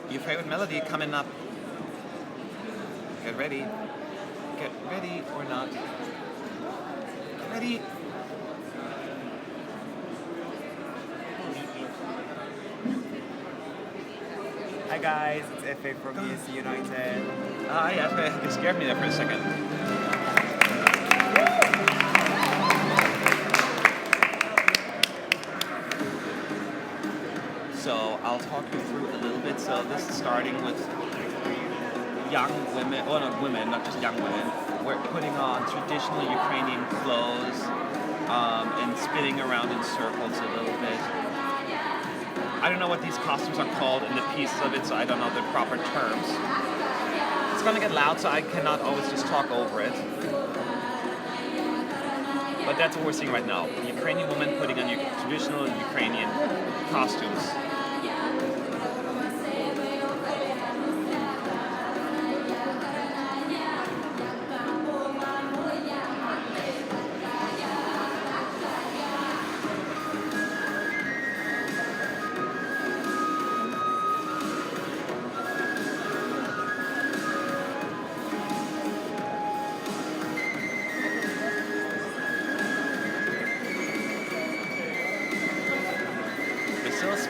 Speaker 1: your favorite melody coming up. Get ready. Get ready or not. Get ready.
Speaker 2: Hi guys, it's Efe from ESC United.
Speaker 1: Hi, Efe. You scared me there for a second. So I'll talk you through a little bit. So this is starting with young women, well not women, not just young women. We're putting on traditional Ukrainian clothes and spinning around in circles a little bit. I don't know what these costumes are called in the pieces of it, so I don't know the proper terms. It's gonna get loud, so I cannot always just talk over it. But that's what we're seeing right now. Ukrainian women putting on traditional Ukrainian costumes.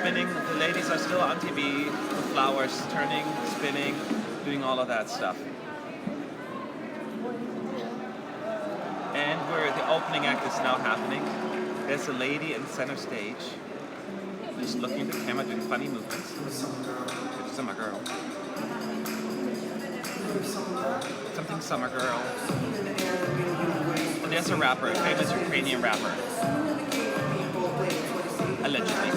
Speaker 1: Spinning, the ladies are still on TV, the flowers turning, spinning, doing all of that stuff. And where the opening act is now happening, there's a lady in center stage, just looking at the camera, doing funny movements. It's Summer Girl. Something Summer Girl. And there's a rapper, a famous Ukrainian rapper. Allegedly.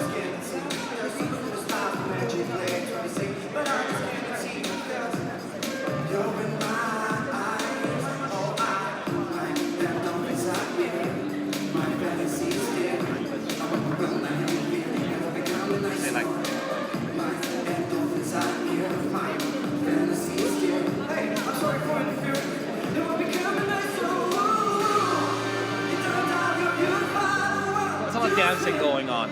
Speaker 1: There's a lot of dancing going on.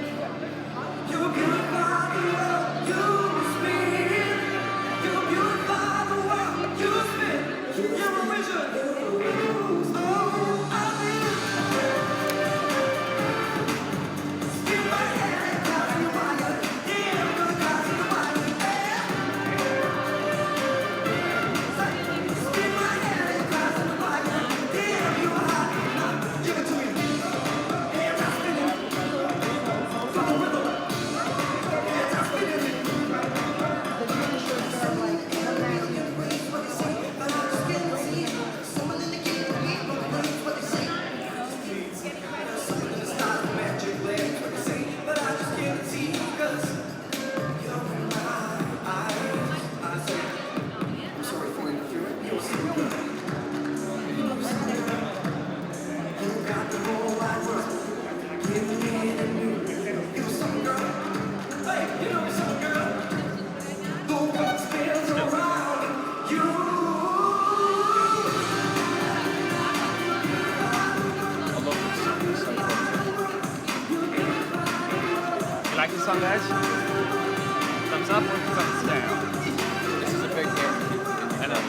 Speaker 1: guys? Thumbs up or thumbs down?
Speaker 4: This is a big hit.
Speaker 1: I know.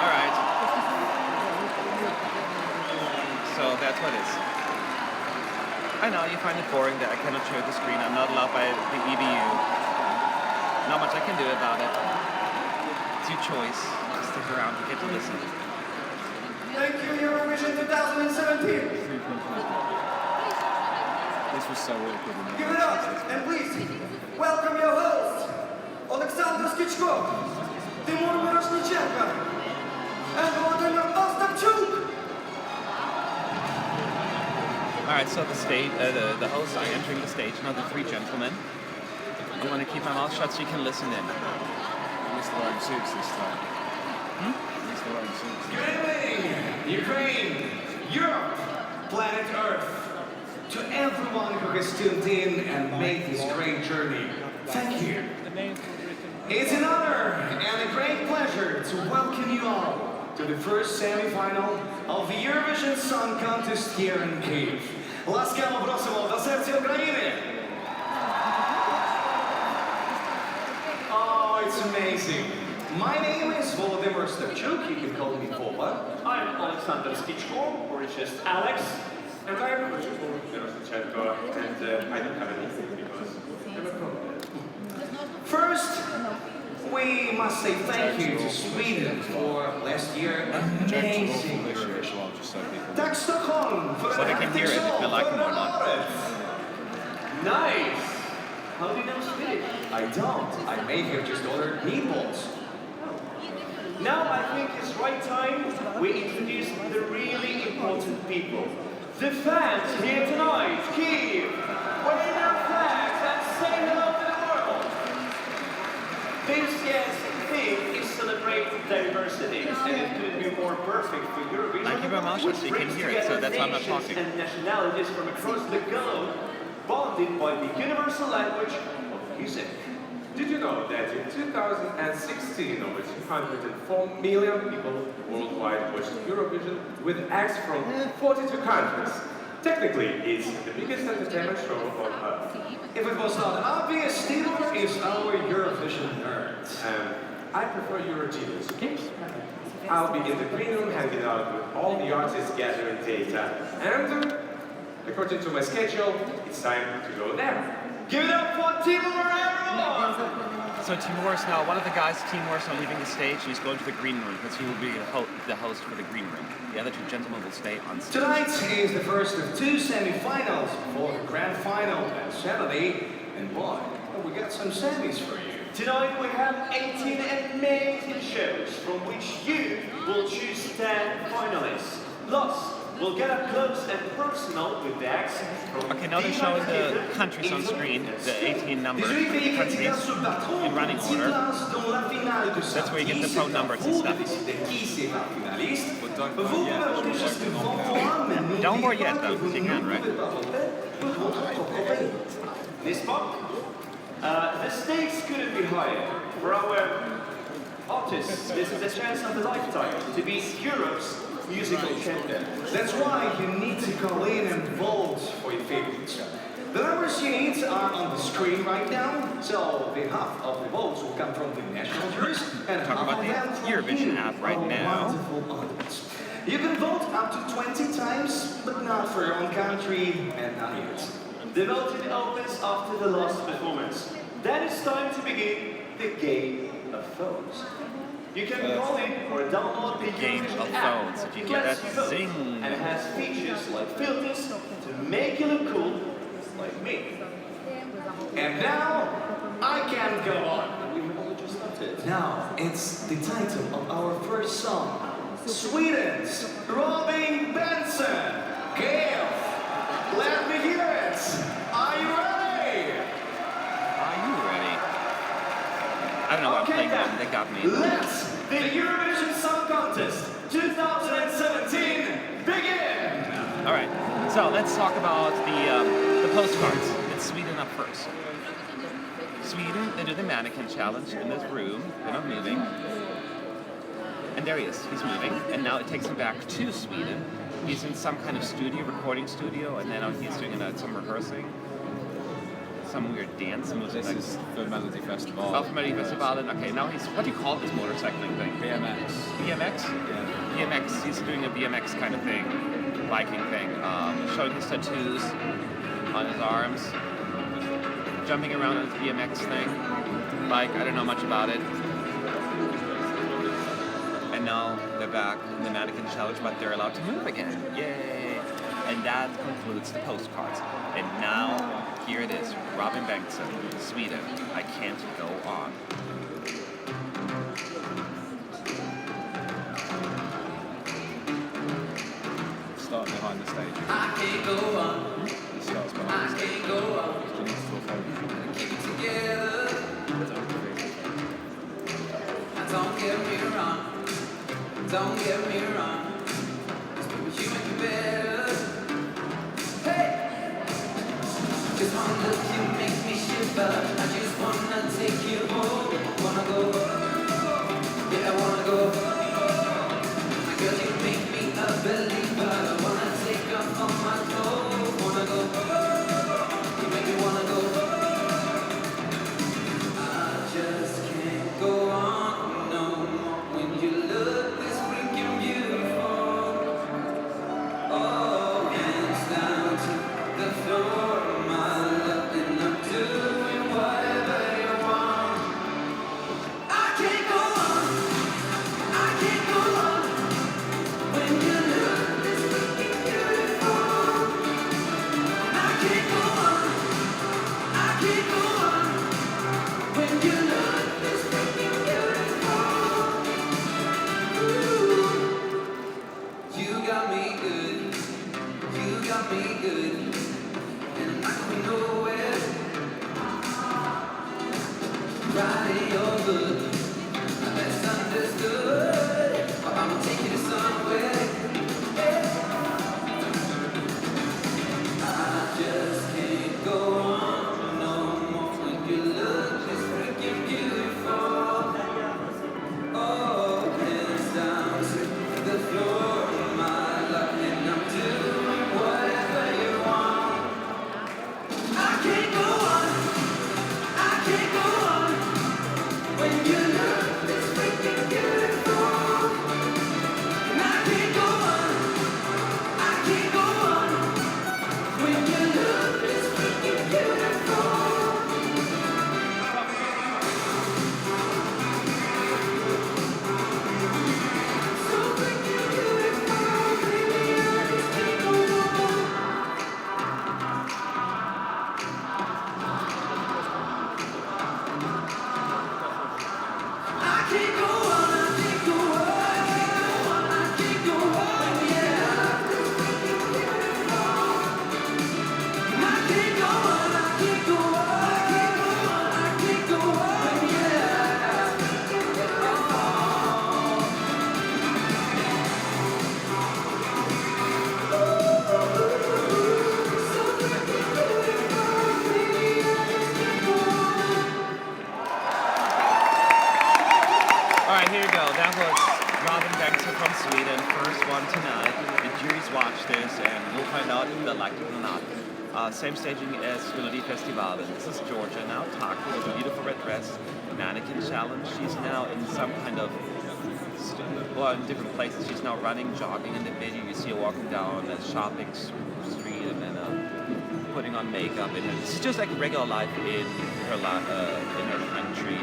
Speaker 1: Alright. So that's what it is. I know you find it boring that I cannot share the screen. I'm not allowed by the EBU. Not much I can do about it. It's your choice. Stick around, you get to listen.
Speaker 5: Thank you, Eurovision 2017.
Speaker 4: This was so awkward.
Speaker 5: Give it up, and please, welcome your host, Alexander Skichko, Timur Miroshnichenko, and Vladimir Ostapchuk.
Speaker 1: Alright, so the hosts are entering the stage. Now the three gentlemen. I'm going to keep my mouth shut so you can listen in.
Speaker 4: At least they're wearing suits this time. At least they're wearing suits.
Speaker 5: Good evening, Ukraine, Europe, planet Earth. To everyone who has tuned in and made this great journey, thank you. It's an honor and a great pleasure to welcome you all to the first semi-final of the Eurovision Song Contest here in Kyiv. Ласкаво просимо до серця України! Oh, it's amazing. My name is Volodymyr Stavchuk, you can call me Vova.
Speaker 6: I'm Alexander Skichko, or just Alex.
Speaker 7: And I'm Miroshnichenko, and I don't have anything because I'm a pro.
Speaker 5: First, we must say thank you to Sweden for last year amazing Eurovision. Tack Stockholm for
Speaker 1: So they can hear it if they like them or not.
Speaker 6: Nice! How do you know Swedish?
Speaker 5: I don't. I may have just ordered meatballs.
Speaker 6: Now I think it's right time we introduce the really important people. The fans here tonight, Kyiv, wave their flags and say hello to the world. This year's theme is celebrate diversity, and it couldn't be more perfect for Eurovision.
Speaker 1: I keep my mouth shut so you can hear it, so that's why I'm not talking.
Speaker 6: And nationalities from across the globe, bonded by the universal language of music.
Speaker 7: Did you know that in 2016, over 204 million people worldwide watched Eurovision with acts from 42 countries? Technically, it's the biggest entertainment show on Earth.
Speaker 5: If it was not obvious, Timur is our Eurovision nerd.
Speaker 7: I prefer Eurogenius, okay? I'll be in the green room hanging out with all the artists gathering data. And, according to my schedule, it's time to go there.
Speaker 5: Give it up for Timur, everyone!
Speaker 1: So Timur's now, one of the guys, Timur's now leaving the stage and he's going to the green room because he will be the host for the green room. The other two gentlemen will stay on stage.
Speaker 5: Tonight is the first of two semi-finals before the grand final on Saturday. And boy, we got some semis for you.
Speaker 6: Tonight we have 18 amazing shows from which you will choose 10 finalists. Plus, we'll get up close and personal with the acts from
Speaker 1: Okay, now they're showing the countries on screen, the 18 number countries in running order. That's where you get the phone numbers and stuff.
Speaker 4: But don't vote yet.
Speaker 1: Don't worry yet though, because you can, right?
Speaker 6: this pop. The stakes couldn't be higher. For our artists, this is a chance of a lifetime to be Europe's musical champion.
Speaker 5: That's why you need to call in and vote for your favorites. The numbers you need are on the screen right now, so the half of the votes will come from the national jurors and
Speaker 1: Talk
Speaker 5: half
Speaker 1: about
Speaker 5: of
Speaker 1: the
Speaker 5: them from
Speaker 1: Eurovision
Speaker 5: you,
Speaker 1: app right
Speaker 5: our
Speaker 1: now.
Speaker 5: wonderful audience. You can vote up to 20 times, but not for your own country and not yet.
Speaker 6: The voting opens after the last performance. Then it's time to begin the game of phones. You can call in or download the
Speaker 1: Game
Speaker 6: Eurovision
Speaker 1: of
Speaker 6: app.
Speaker 1: phones. Did you get
Speaker 6: Let's
Speaker 1: that?
Speaker 6: vote.
Speaker 1: Zing.
Speaker 6: And it has features like filters to make you look cool, like me.
Speaker 5: And now, I can go on.
Speaker 6: We've only just started.
Speaker 5: Now, it's the title of our first song. Sweden's Robin Benson. Kyiv. Let me hear it. Are you ready?
Speaker 1: Are you ready? I don't know why I'm playing
Speaker 6: then.
Speaker 1: them. They got me.
Speaker 6: Let's the Eurovision Song Contest 2017 begin!
Speaker 1: All right, so let's talk about the postcards. It's Sweden up first. Sweden, they do the mannequin challenge in this room. They're not moving. And there he is. He's moving. And now it takes him back to Sweden. He's in some kind of studio, recording studio, and then he's doing some rehearsing. Some weird dance moves.
Speaker 4: This is for Melody Festival.
Speaker 1: Oh, for Melody Festival. Okay, now he's, what do you call this motorcycling thing?
Speaker 4: BMX.
Speaker 1: BMX?
Speaker 4: Yeah.
Speaker 1: BMX, he's doing a BMX kind of thing, biking thing, showing his tattoos on his arms, jumping around on his BMX thing. Like, I don't know much about it. And now they're back in the mannequin challenge, but they're allowed to move again. Yay! And that concludes the postcards. And now, here it is, Robin Bengtsson, Sweden, I Can't Go On.
Speaker 4: Start behind the stage.
Speaker 8: I can't go on.
Speaker 4: It starts behind
Speaker 8: I
Speaker 4: the stage.
Speaker 8: can't go on.
Speaker 4: You need to talk
Speaker 8: Keep it together. Don't get me wrong. Don't get me wrong. You make me better. Hey! Just one look, you make me shiver. I just wanna take you home. Wanna go? Yeah, I wanna go. Girl, you make me a believer. I wanna take off all my clothes. Wanna go? You make me wanna go. I just can't go on no more when you look this freaking beautiful. Oh, hands down to the floor, my love, and I'm doing whatever you want. I can't go on. I can't go on when you look this freaking beautiful. I can't go on. I can't go on when you look this freaking beautiful. Ooh, you got me good. You got me good, and I don't know where. Right, you're good. That's understood. But I'ma take you to somewhere. I just can't go on no more when you look this freaking beautiful. Oh, hands down to the floor, my love, and I'm doing whatever you want. I can't go on. I can't go on when you look this freaking beautiful. And I can't go on. I can't go on when you look this freaking beautiful. So freaking beautiful, baby, I just can't go on. I can't go on, I can't go on, I can't go on, yeah. This freaking beautiful. I can't go on, I can't go on, I can't go on, yeah. So freaking beautiful, baby, I just can't go on.
Speaker 1: All right, here you go. That was Robin Bengtsson from Sweden, first one tonight. The juries watch this, and we'll find out if they like it or not. Same staging as Melody Festival. This is Georgia now. Taki with a beautiful red dress, mannequin challenge. She's now in some kind of, well, in different places. She's now running, jogging in the video. You see her walking down a shopping street and then putting on makeup. And it's just like regular life in her country.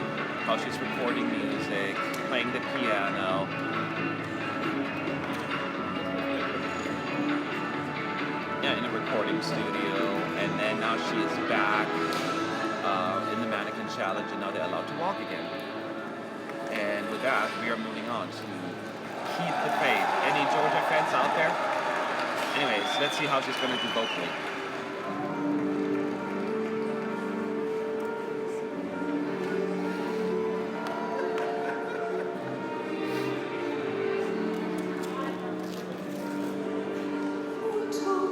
Speaker 1: How she's recording music, playing the piano. Yeah, in a recording studio, and then now she is back in the mannequin challenge, and now they're allowed to walk again. And with that, we are moving on to Keep the Faith. Any Georgia fans out there? Anyways, let's see how she's gonna do vocally.
Speaker 8: Who told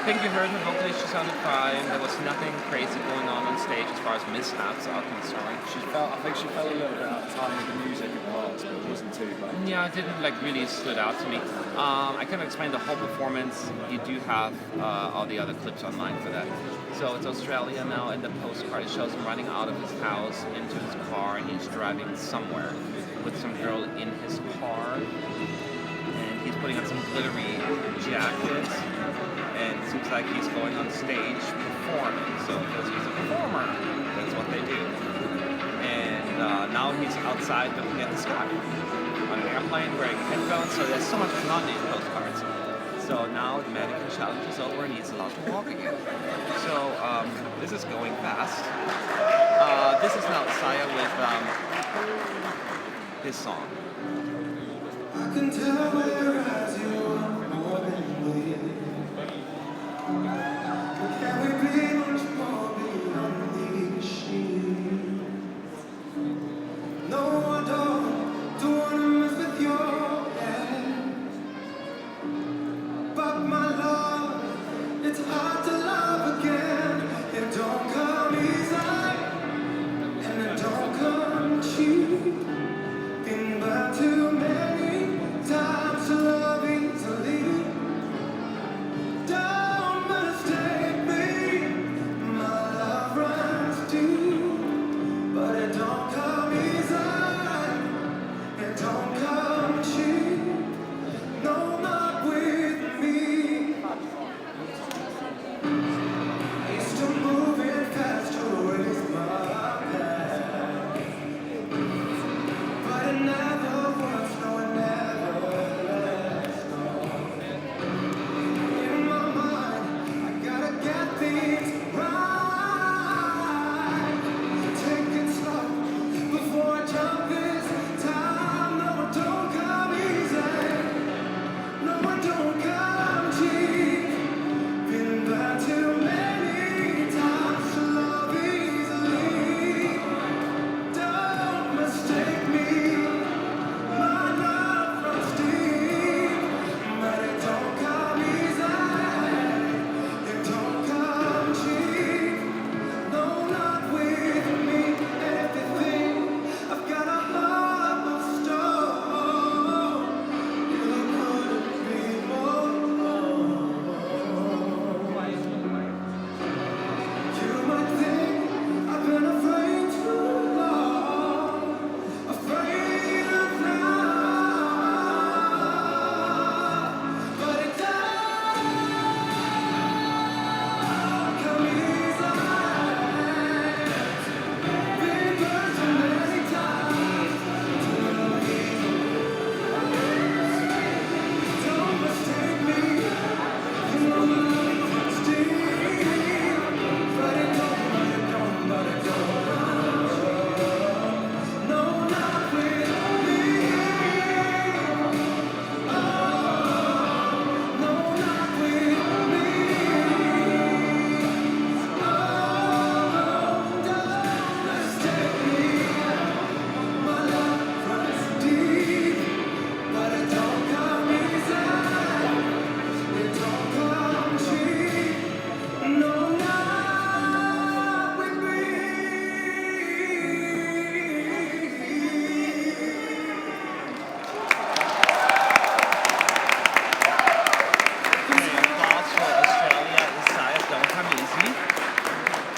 Speaker 1: think you heard her vocally, she sounded fine. There was nothing crazy going on stage as far as mishaps are concerned.
Speaker 4: I think she fell a little bit out of time with the music at parts, but it wasn't too bad.
Speaker 1: Yeah, it didn't really stood out to me. I can explain the whole performance. You do have all the other clips online for that. So it's Australia now, and the postcard it shows him running out of his house into his car, and he's driving somewhere with some girl in his car, and he's putting on some glittery jackets, and it seems like he's going on stage performing. So because he's a performer, that's what they do. And now he's outside looking at the sky on an airplane wearing headphones. So there's so much going on in these postcards. So now the mannequin challenge is over and he's allowed to walk again. So this is going fast. This is now Saya with his song.
Speaker 8: I can tell by your eyes you want more than me. Can we be much more beyond the machine? No, I don't want to mess with your head. But my love, it's hard to love again. It don't come easy, and it don't come cheap. Been by too many times to love easily. Don't mistake me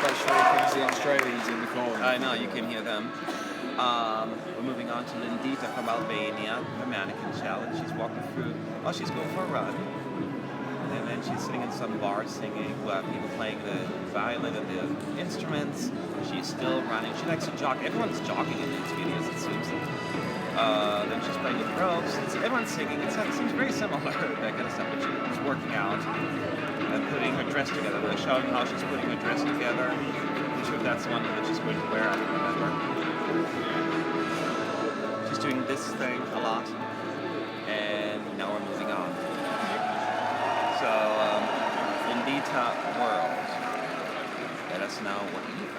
Speaker 4: those shurikens the Australians in the corner.
Speaker 1: I know, you can hear them. We're moving on to Lindita from Albania, her mannequin challenge. She's walking through, oh, she's going for a run. And then she's sitting in some bar singing, people playing the violin and the instruments. She's still running. She likes to jog. Everyone's jogging in these videos, it seems. Then she's playing with ropes. Everyone's singing. It seems very similar, that kind of stuff. But she's working out and putting her dress together. They're showing how she's putting her dress together. I'm not sure if that's the one that she's going to wear. I don't remember. She's doing this thing a lot. And now we're moving on. So, Lindita World. Let us know what you think.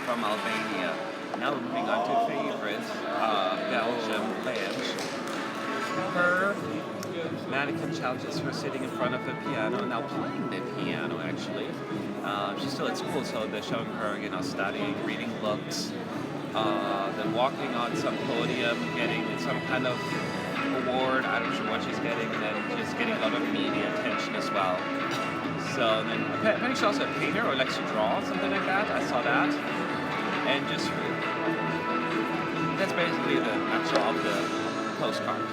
Speaker 1: From Albania. Now we're moving on to favorite, Belgium, Blanche. Her mannequin challenges her sitting in front of the piano, now playing the piano actually. She's still at school, so they're showing her, studying, reading books, then walking on some podium, getting some kind of award. I'm not sure what she's getting, and then just getting a lot of media attention as well. So then, apparently she's also a painter or likes to draw, something like that. I saw that. And just, that's basically the nutshell of the postcard.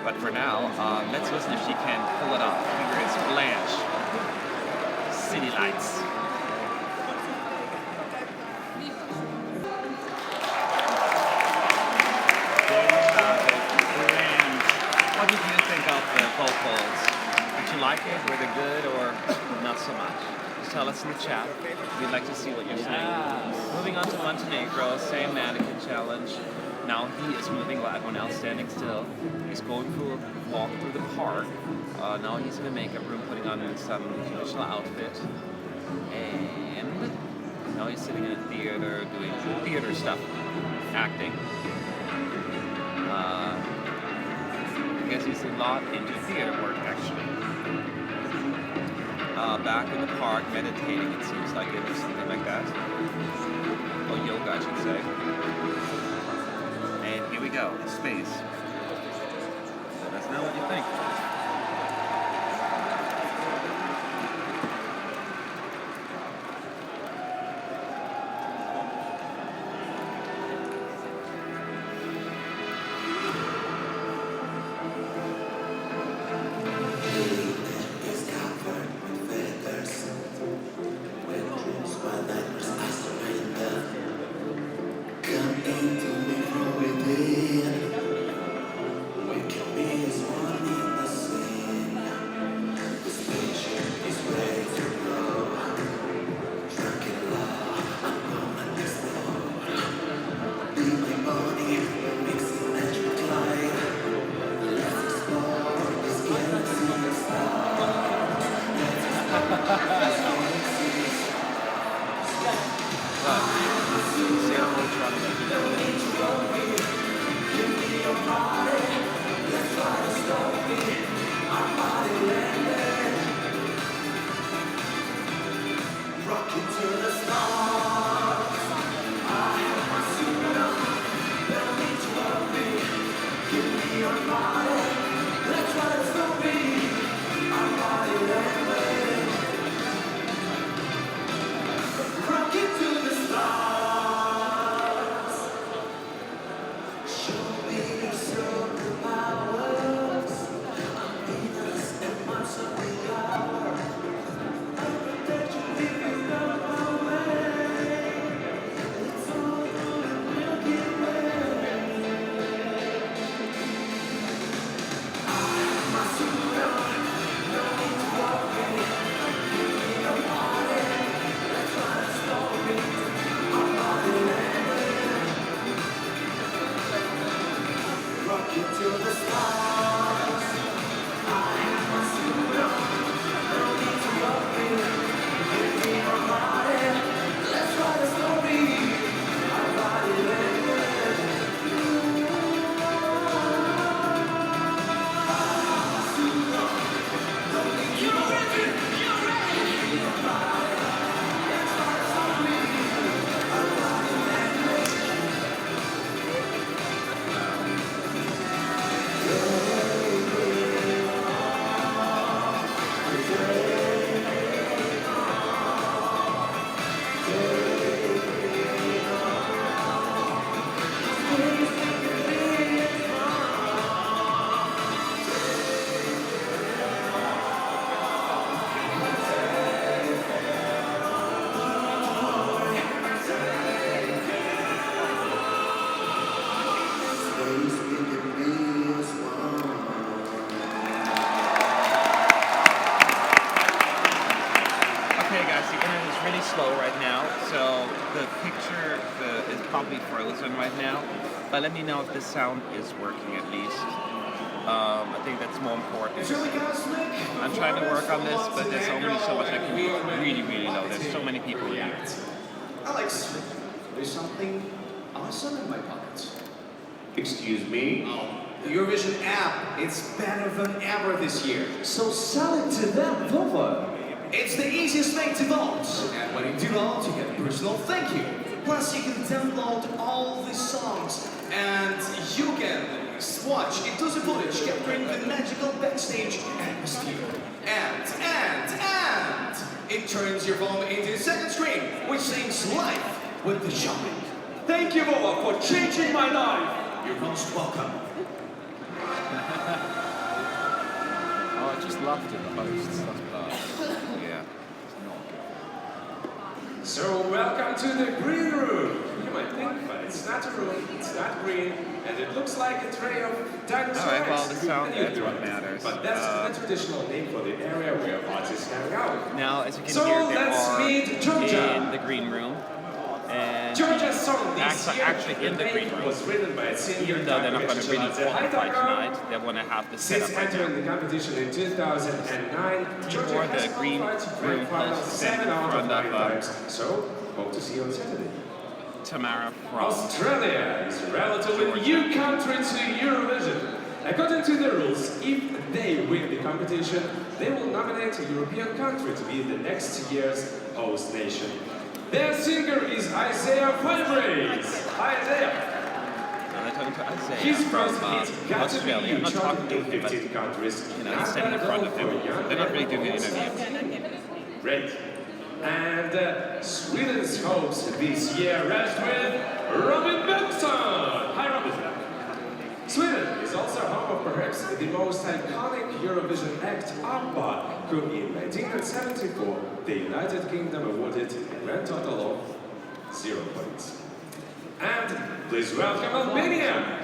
Speaker 1: But for now, let's listen if she can pull it off. Here is Blanche, City Lights. What did you think of the vocals? Did you like it? Were they good or not so much? Just tell us in the chat. We'd like to see what you're saying. Moving on to Montenegro, same mannequin challenge. Now he is moving while everyone else standing still. He's going for a walk through the park. Now he's in the makeup room putting on some traditional outfit. And Now he's sitting in a theater doing theater stuff, acting. I guess he's a lot into theater work, actually. Back in the park, meditating, it seems like it, or something like that. Or yoga, I should say. And here we go, space. Let us know what you think. But let me know if the sound is working at least. I think that's more important. I'm trying to work on this, but there's only so much I can do. Really, really low. There's so many people here.
Speaker 5: Alex, there's something awesome in my pockets.
Speaker 7: Excuse me?
Speaker 5: The Eurovision app, it's better than ever this year. So sell it to them, Vova. It's the easiest way to vote. And when you do vote, you get a personal thank you. Plus, you can download all the songs, and you can watch into the footage, capturing the magical backstage atmosphere. And it turns your phone into a second screen, which sings live with the shopping.
Speaker 6: Thank you, Vova, for changing my life.
Speaker 5: You're most welcome.
Speaker 4: Oh, I just laughed at the hosts. That's bad.
Speaker 1: Yeah.
Speaker 4: It's not good.
Speaker 7: So, welcome to the green room. You might think, but it's not a room, it's not green, and it looks like a tray of dinosaurs.
Speaker 1: Alright, well, the sound, that's what matters.
Speaker 7: But that's the traditional name for the area where artists hang out.
Speaker 1: Now, as you can
Speaker 7: So
Speaker 1: hear, they
Speaker 7: let's
Speaker 1: are
Speaker 7: meet Georgia.
Speaker 1: in the green room. And
Speaker 7: Georgia's song
Speaker 1: acts are actually in the green room.
Speaker 7: was written by singer
Speaker 1: Even though they're not going to really qualify tonight, they want to have the
Speaker 7: Since
Speaker 1: setup right
Speaker 7: entering
Speaker 1: now.
Speaker 7: the competition in 2009, Georgia
Speaker 1: Before
Speaker 7: has
Speaker 1: the green
Speaker 7: qualified to
Speaker 1: room
Speaker 7: grand finals
Speaker 1: hosts
Speaker 7: 7 out of
Speaker 1: front
Speaker 7: 9
Speaker 1: of,
Speaker 7: times. So, hope to see you on Saturday.
Speaker 1: Tamara from
Speaker 7: Australia is a relatively new country to Eurovision. According to the rules, if they win the competition, they will nominate a European country to be the next year's host nation. Their singer is Isaiah Finebrace. Isaiah.
Speaker 1: I'm talking to Isaiah
Speaker 7: His first
Speaker 1: from
Speaker 7: hit got to
Speaker 1: Australia.
Speaker 7: be
Speaker 1: I'm not talking to
Speaker 7: in
Speaker 1: him, but
Speaker 7: 15 countries.
Speaker 1: you know, he's standing in front of him. They're not really doing an interview.
Speaker 7: Great. And Sweden's hopes this year rest with Robin Bengtsson. Hi, Robin. Sweden is also home of perhaps the most iconic Eurovision act, ABBA, who in 1974 the United Kingdom awarded a grand total of 0 points. And please welcome Albania!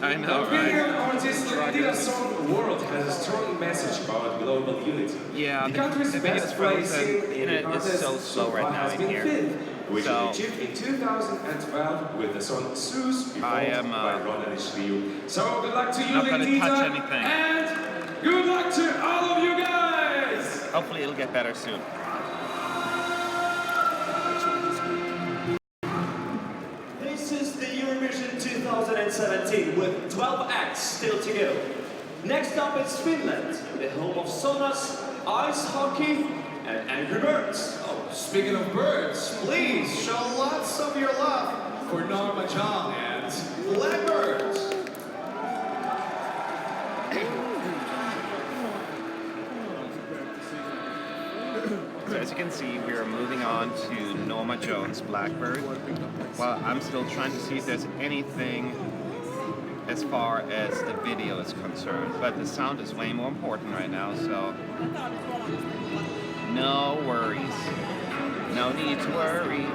Speaker 1: I know,
Speaker 7: Albanian
Speaker 1: right?
Speaker 7: artist Lidija song World has a strong message about global unity.
Speaker 1: Yeah,
Speaker 7: the
Speaker 1: the
Speaker 7: country's
Speaker 1: video's
Speaker 7: best
Speaker 1: frozen.
Speaker 7: placing
Speaker 1: The
Speaker 7: in
Speaker 1: internet
Speaker 7: the
Speaker 1: is
Speaker 7: contest
Speaker 1: so slow right
Speaker 7: far
Speaker 1: now
Speaker 7: has
Speaker 1: in
Speaker 7: been
Speaker 1: here.
Speaker 7: fifth, which
Speaker 1: So-
Speaker 7: was achieved in 2012 with the song Sus,
Speaker 1: I am,
Speaker 7: performed by Ron Shliu. So good luck to you,
Speaker 1: not gonna
Speaker 7: Lidija,
Speaker 1: touch anything.
Speaker 7: and good luck to all of you guys!
Speaker 1: Hopefully it'll get better soon.
Speaker 6: This is the Eurovision 2017 with 12 acts still to go. Next up is Finland, the home of saunas, ice hockey, and Angry Birds.
Speaker 5: Oh, speaking of birds, please show lots of your love for Norma Jean and Blackbirds.
Speaker 1: So as you can see, we are moving on to Norma Jones' Blackbird. Well, I'm still trying to see if there's anything as far as the video is concerned. But the sound is way more important right now, so no worries. No need to worry.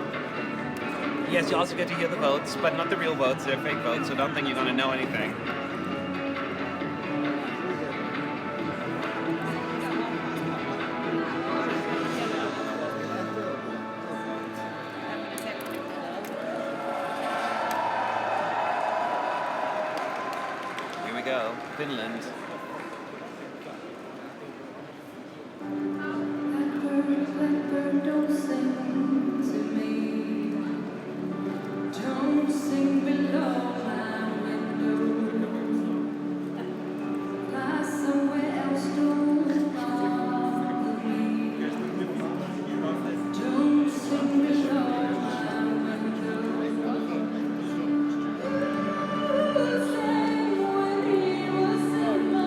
Speaker 1: Yes, you also get to hear the votes, but not the real votes, they're fake votes, so don't think you're gonna know anything. Here we go, Finland.
Speaker 9: Blackbird, don't sing to me. Don't sing below my window. Fly somewhere else, don't bother me. Don't sing below my window. Who sang when he was in my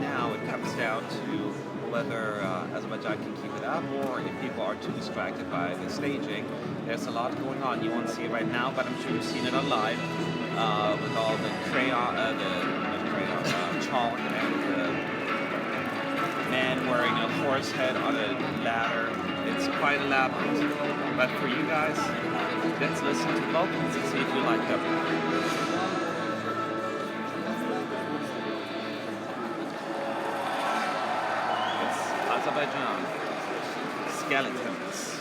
Speaker 1: now it comes down to whether Azerbaijan can keep it up or if people are too distracted by the staging. There's a lot going on. You won't see it right now, but I'm sure you've seen it on live with all the chalk and the man wearing a horse head on a ladder. It's quite elaborate. But for you guys, let's listen to the vocals and see if you like them. Azerbaijan, Skeletons.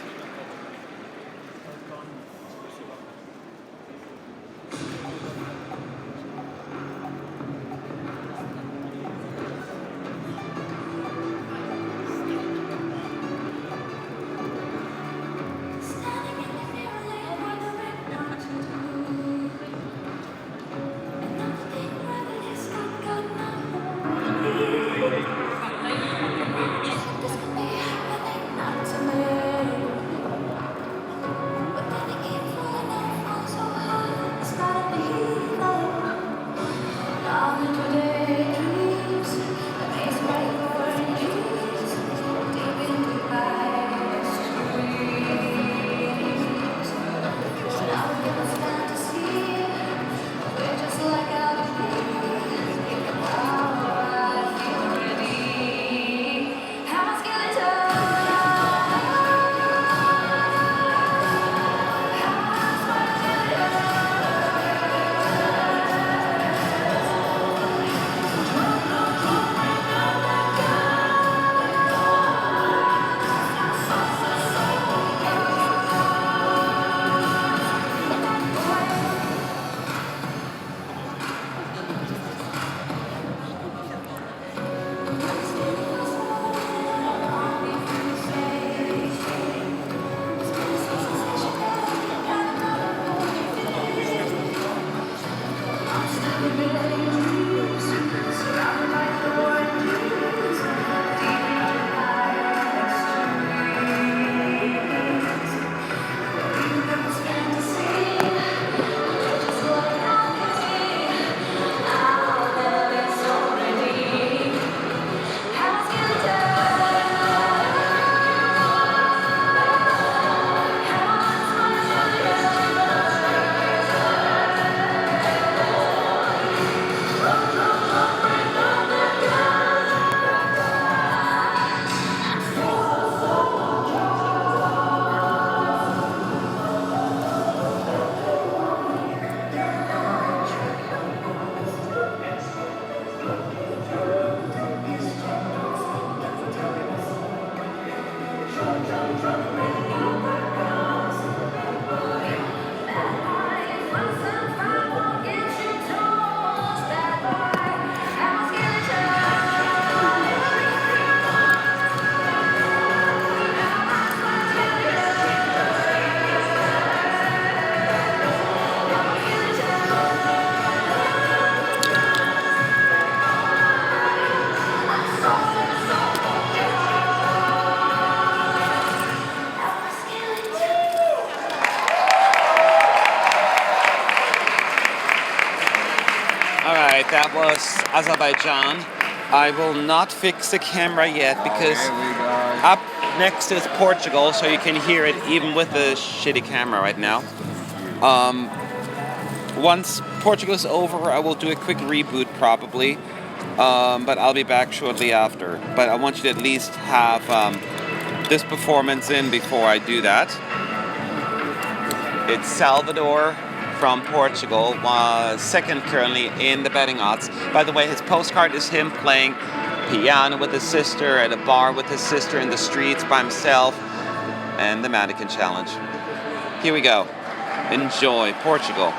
Speaker 1: Alright, that was Azerbaijan. I will not fix the camera yet because up next is Portugal, so you can hear it even with the shitty camera right now. Once Portugal is over, I will do a quick reboot probably, but I'll be back shortly after. But I want you to at least have this performance in before I do that. It's Salvador from Portugal, second currently in the betting odds. By the way, his postcard is him playing piano with his sister at a bar with his sister in the streets by himself, and the mannequin challenge. Here we go. Enjoy Portugal.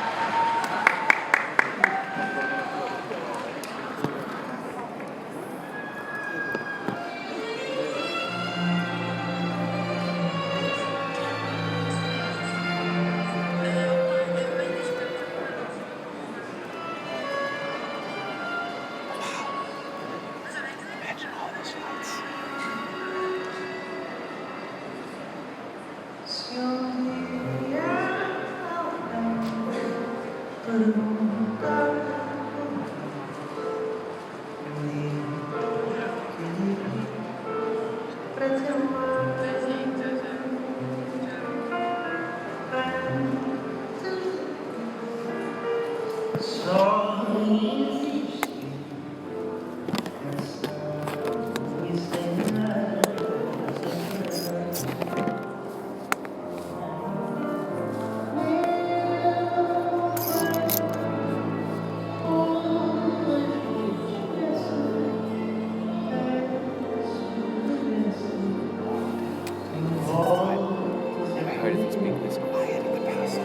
Speaker 4: I heard it speak this quiet in the past.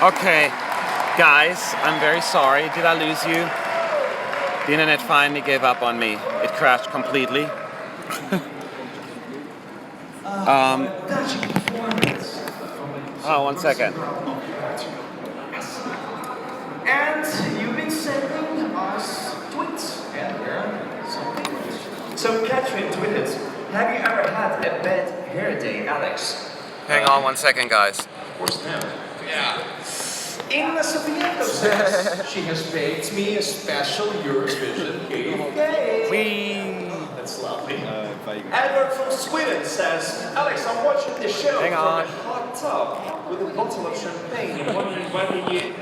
Speaker 1: Okay, guys, I'm very sorry. Did I lose you? The internet finally gave up on me. It crashed completely. Oh, 1 second.
Speaker 6: And you've been sending us tweets. And something. So Catherine tweeted, have you ever had a bad hair day, Alex?
Speaker 1: Hang on 1 second, guys.
Speaker 6: Of course not. Yeah. In Sofiato says she has baked me a special Eurovision cake.
Speaker 1: Wee.
Speaker 6: That's lovely. Edward from Sweden says, Alex, I'm watching the show
Speaker 1: Hang on.
Speaker 6: from a hot tub with a bottle of champagne. I'm wondering whether you...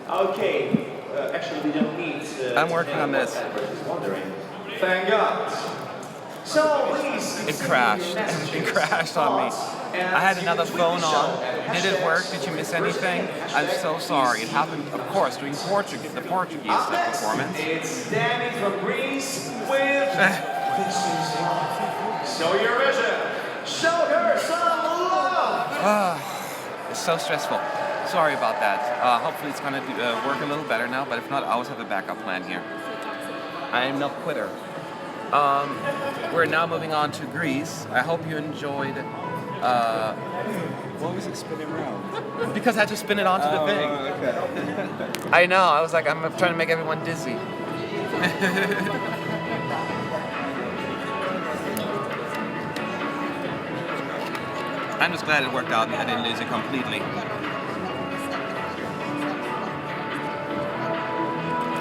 Speaker 6: Okay, actually we don't need...
Speaker 1: I'm working on this.
Speaker 6: Edward is wondering. Thank God. So please...
Speaker 1: It crashed. It crashed on me. I had another phone on. Did it work? Did you miss anything? I'm so sorry. It happened, of course, during the Portuguese performance.
Speaker 6: It's Danny from Greece with So Eurovision. Show her some love.
Speaker 1: It's so stressful. Sorry about that. Hopefully it's gonna work a little better now, but if not, I always have a backup plan here. I am no quitter. We're now moving on to Greece. I hope you enjoyed.
Speaker 4: Why was it spinning round?
Speaker 1: Because I had to spin it onto the thing.
Speaker 4: Okay.
Speaker 1: I know. I was like, I'm trying to make everyone dizzy. I'm just glad it worked out and I didn't lose it completely.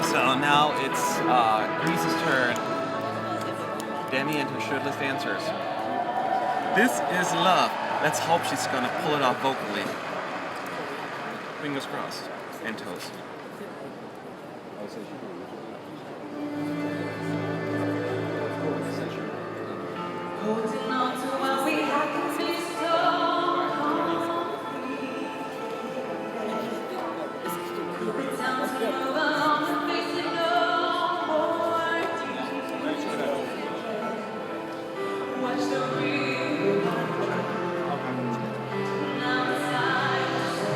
Speaker 1: So now it's Greece's turn. Demi and her shirtless dancers. This is love. Let's hope she's gonna pull it off vocally. Fingers crossed. And toes.
Speaker 8: Holding on to what we had can be so it's time to move on and face it no more. Watch the real now it's time to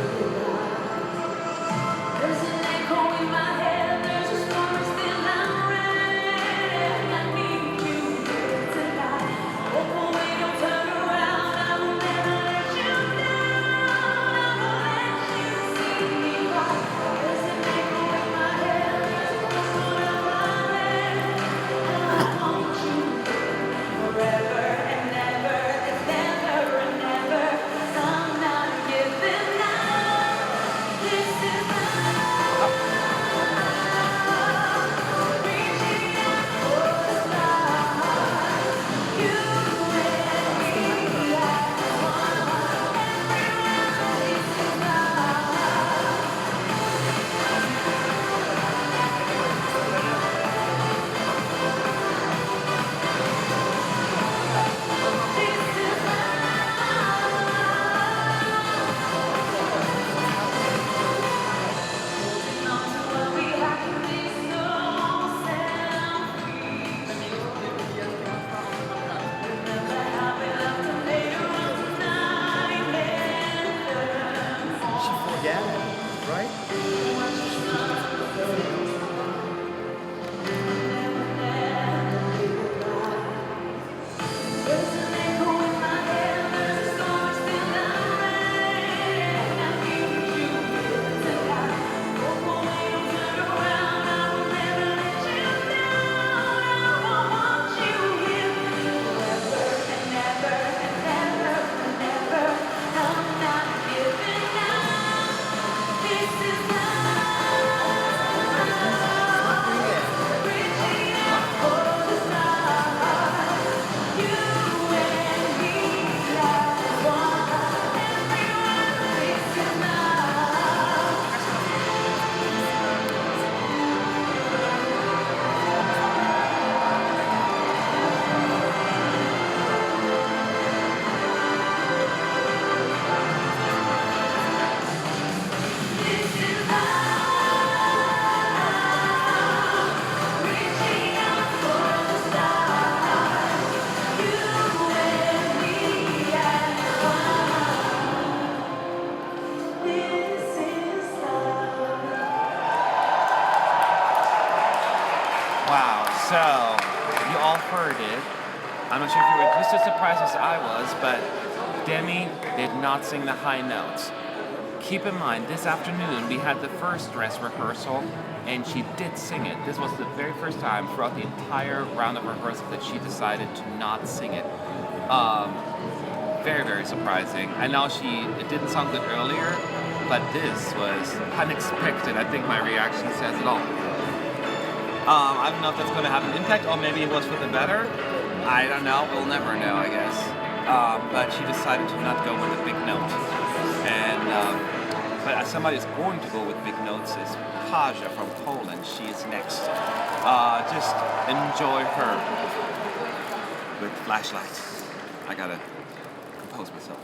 Speaker 1: did. I'm not sure if you were just as surprised as I was, but Demi did not sing the high notes. Keep in mind, this afternoon we had the first dress rehearsal, and she did sing it. This was the very first time throughout the entire round of rehearsal that she decided to not sing it. Very, very surprising. I know it didn't sound good earlier, but this was unexpected. I think my reaction says it all. I don't know if that's going to have an impact, or maybe it was for the better. I don't know. We'll never know, I guess. But she decided to not go with a big note. And but as somebody who's going to go with big notes is Kaja from Poland. She is next. Just enjoy her with flashlights. I gotta compose myself.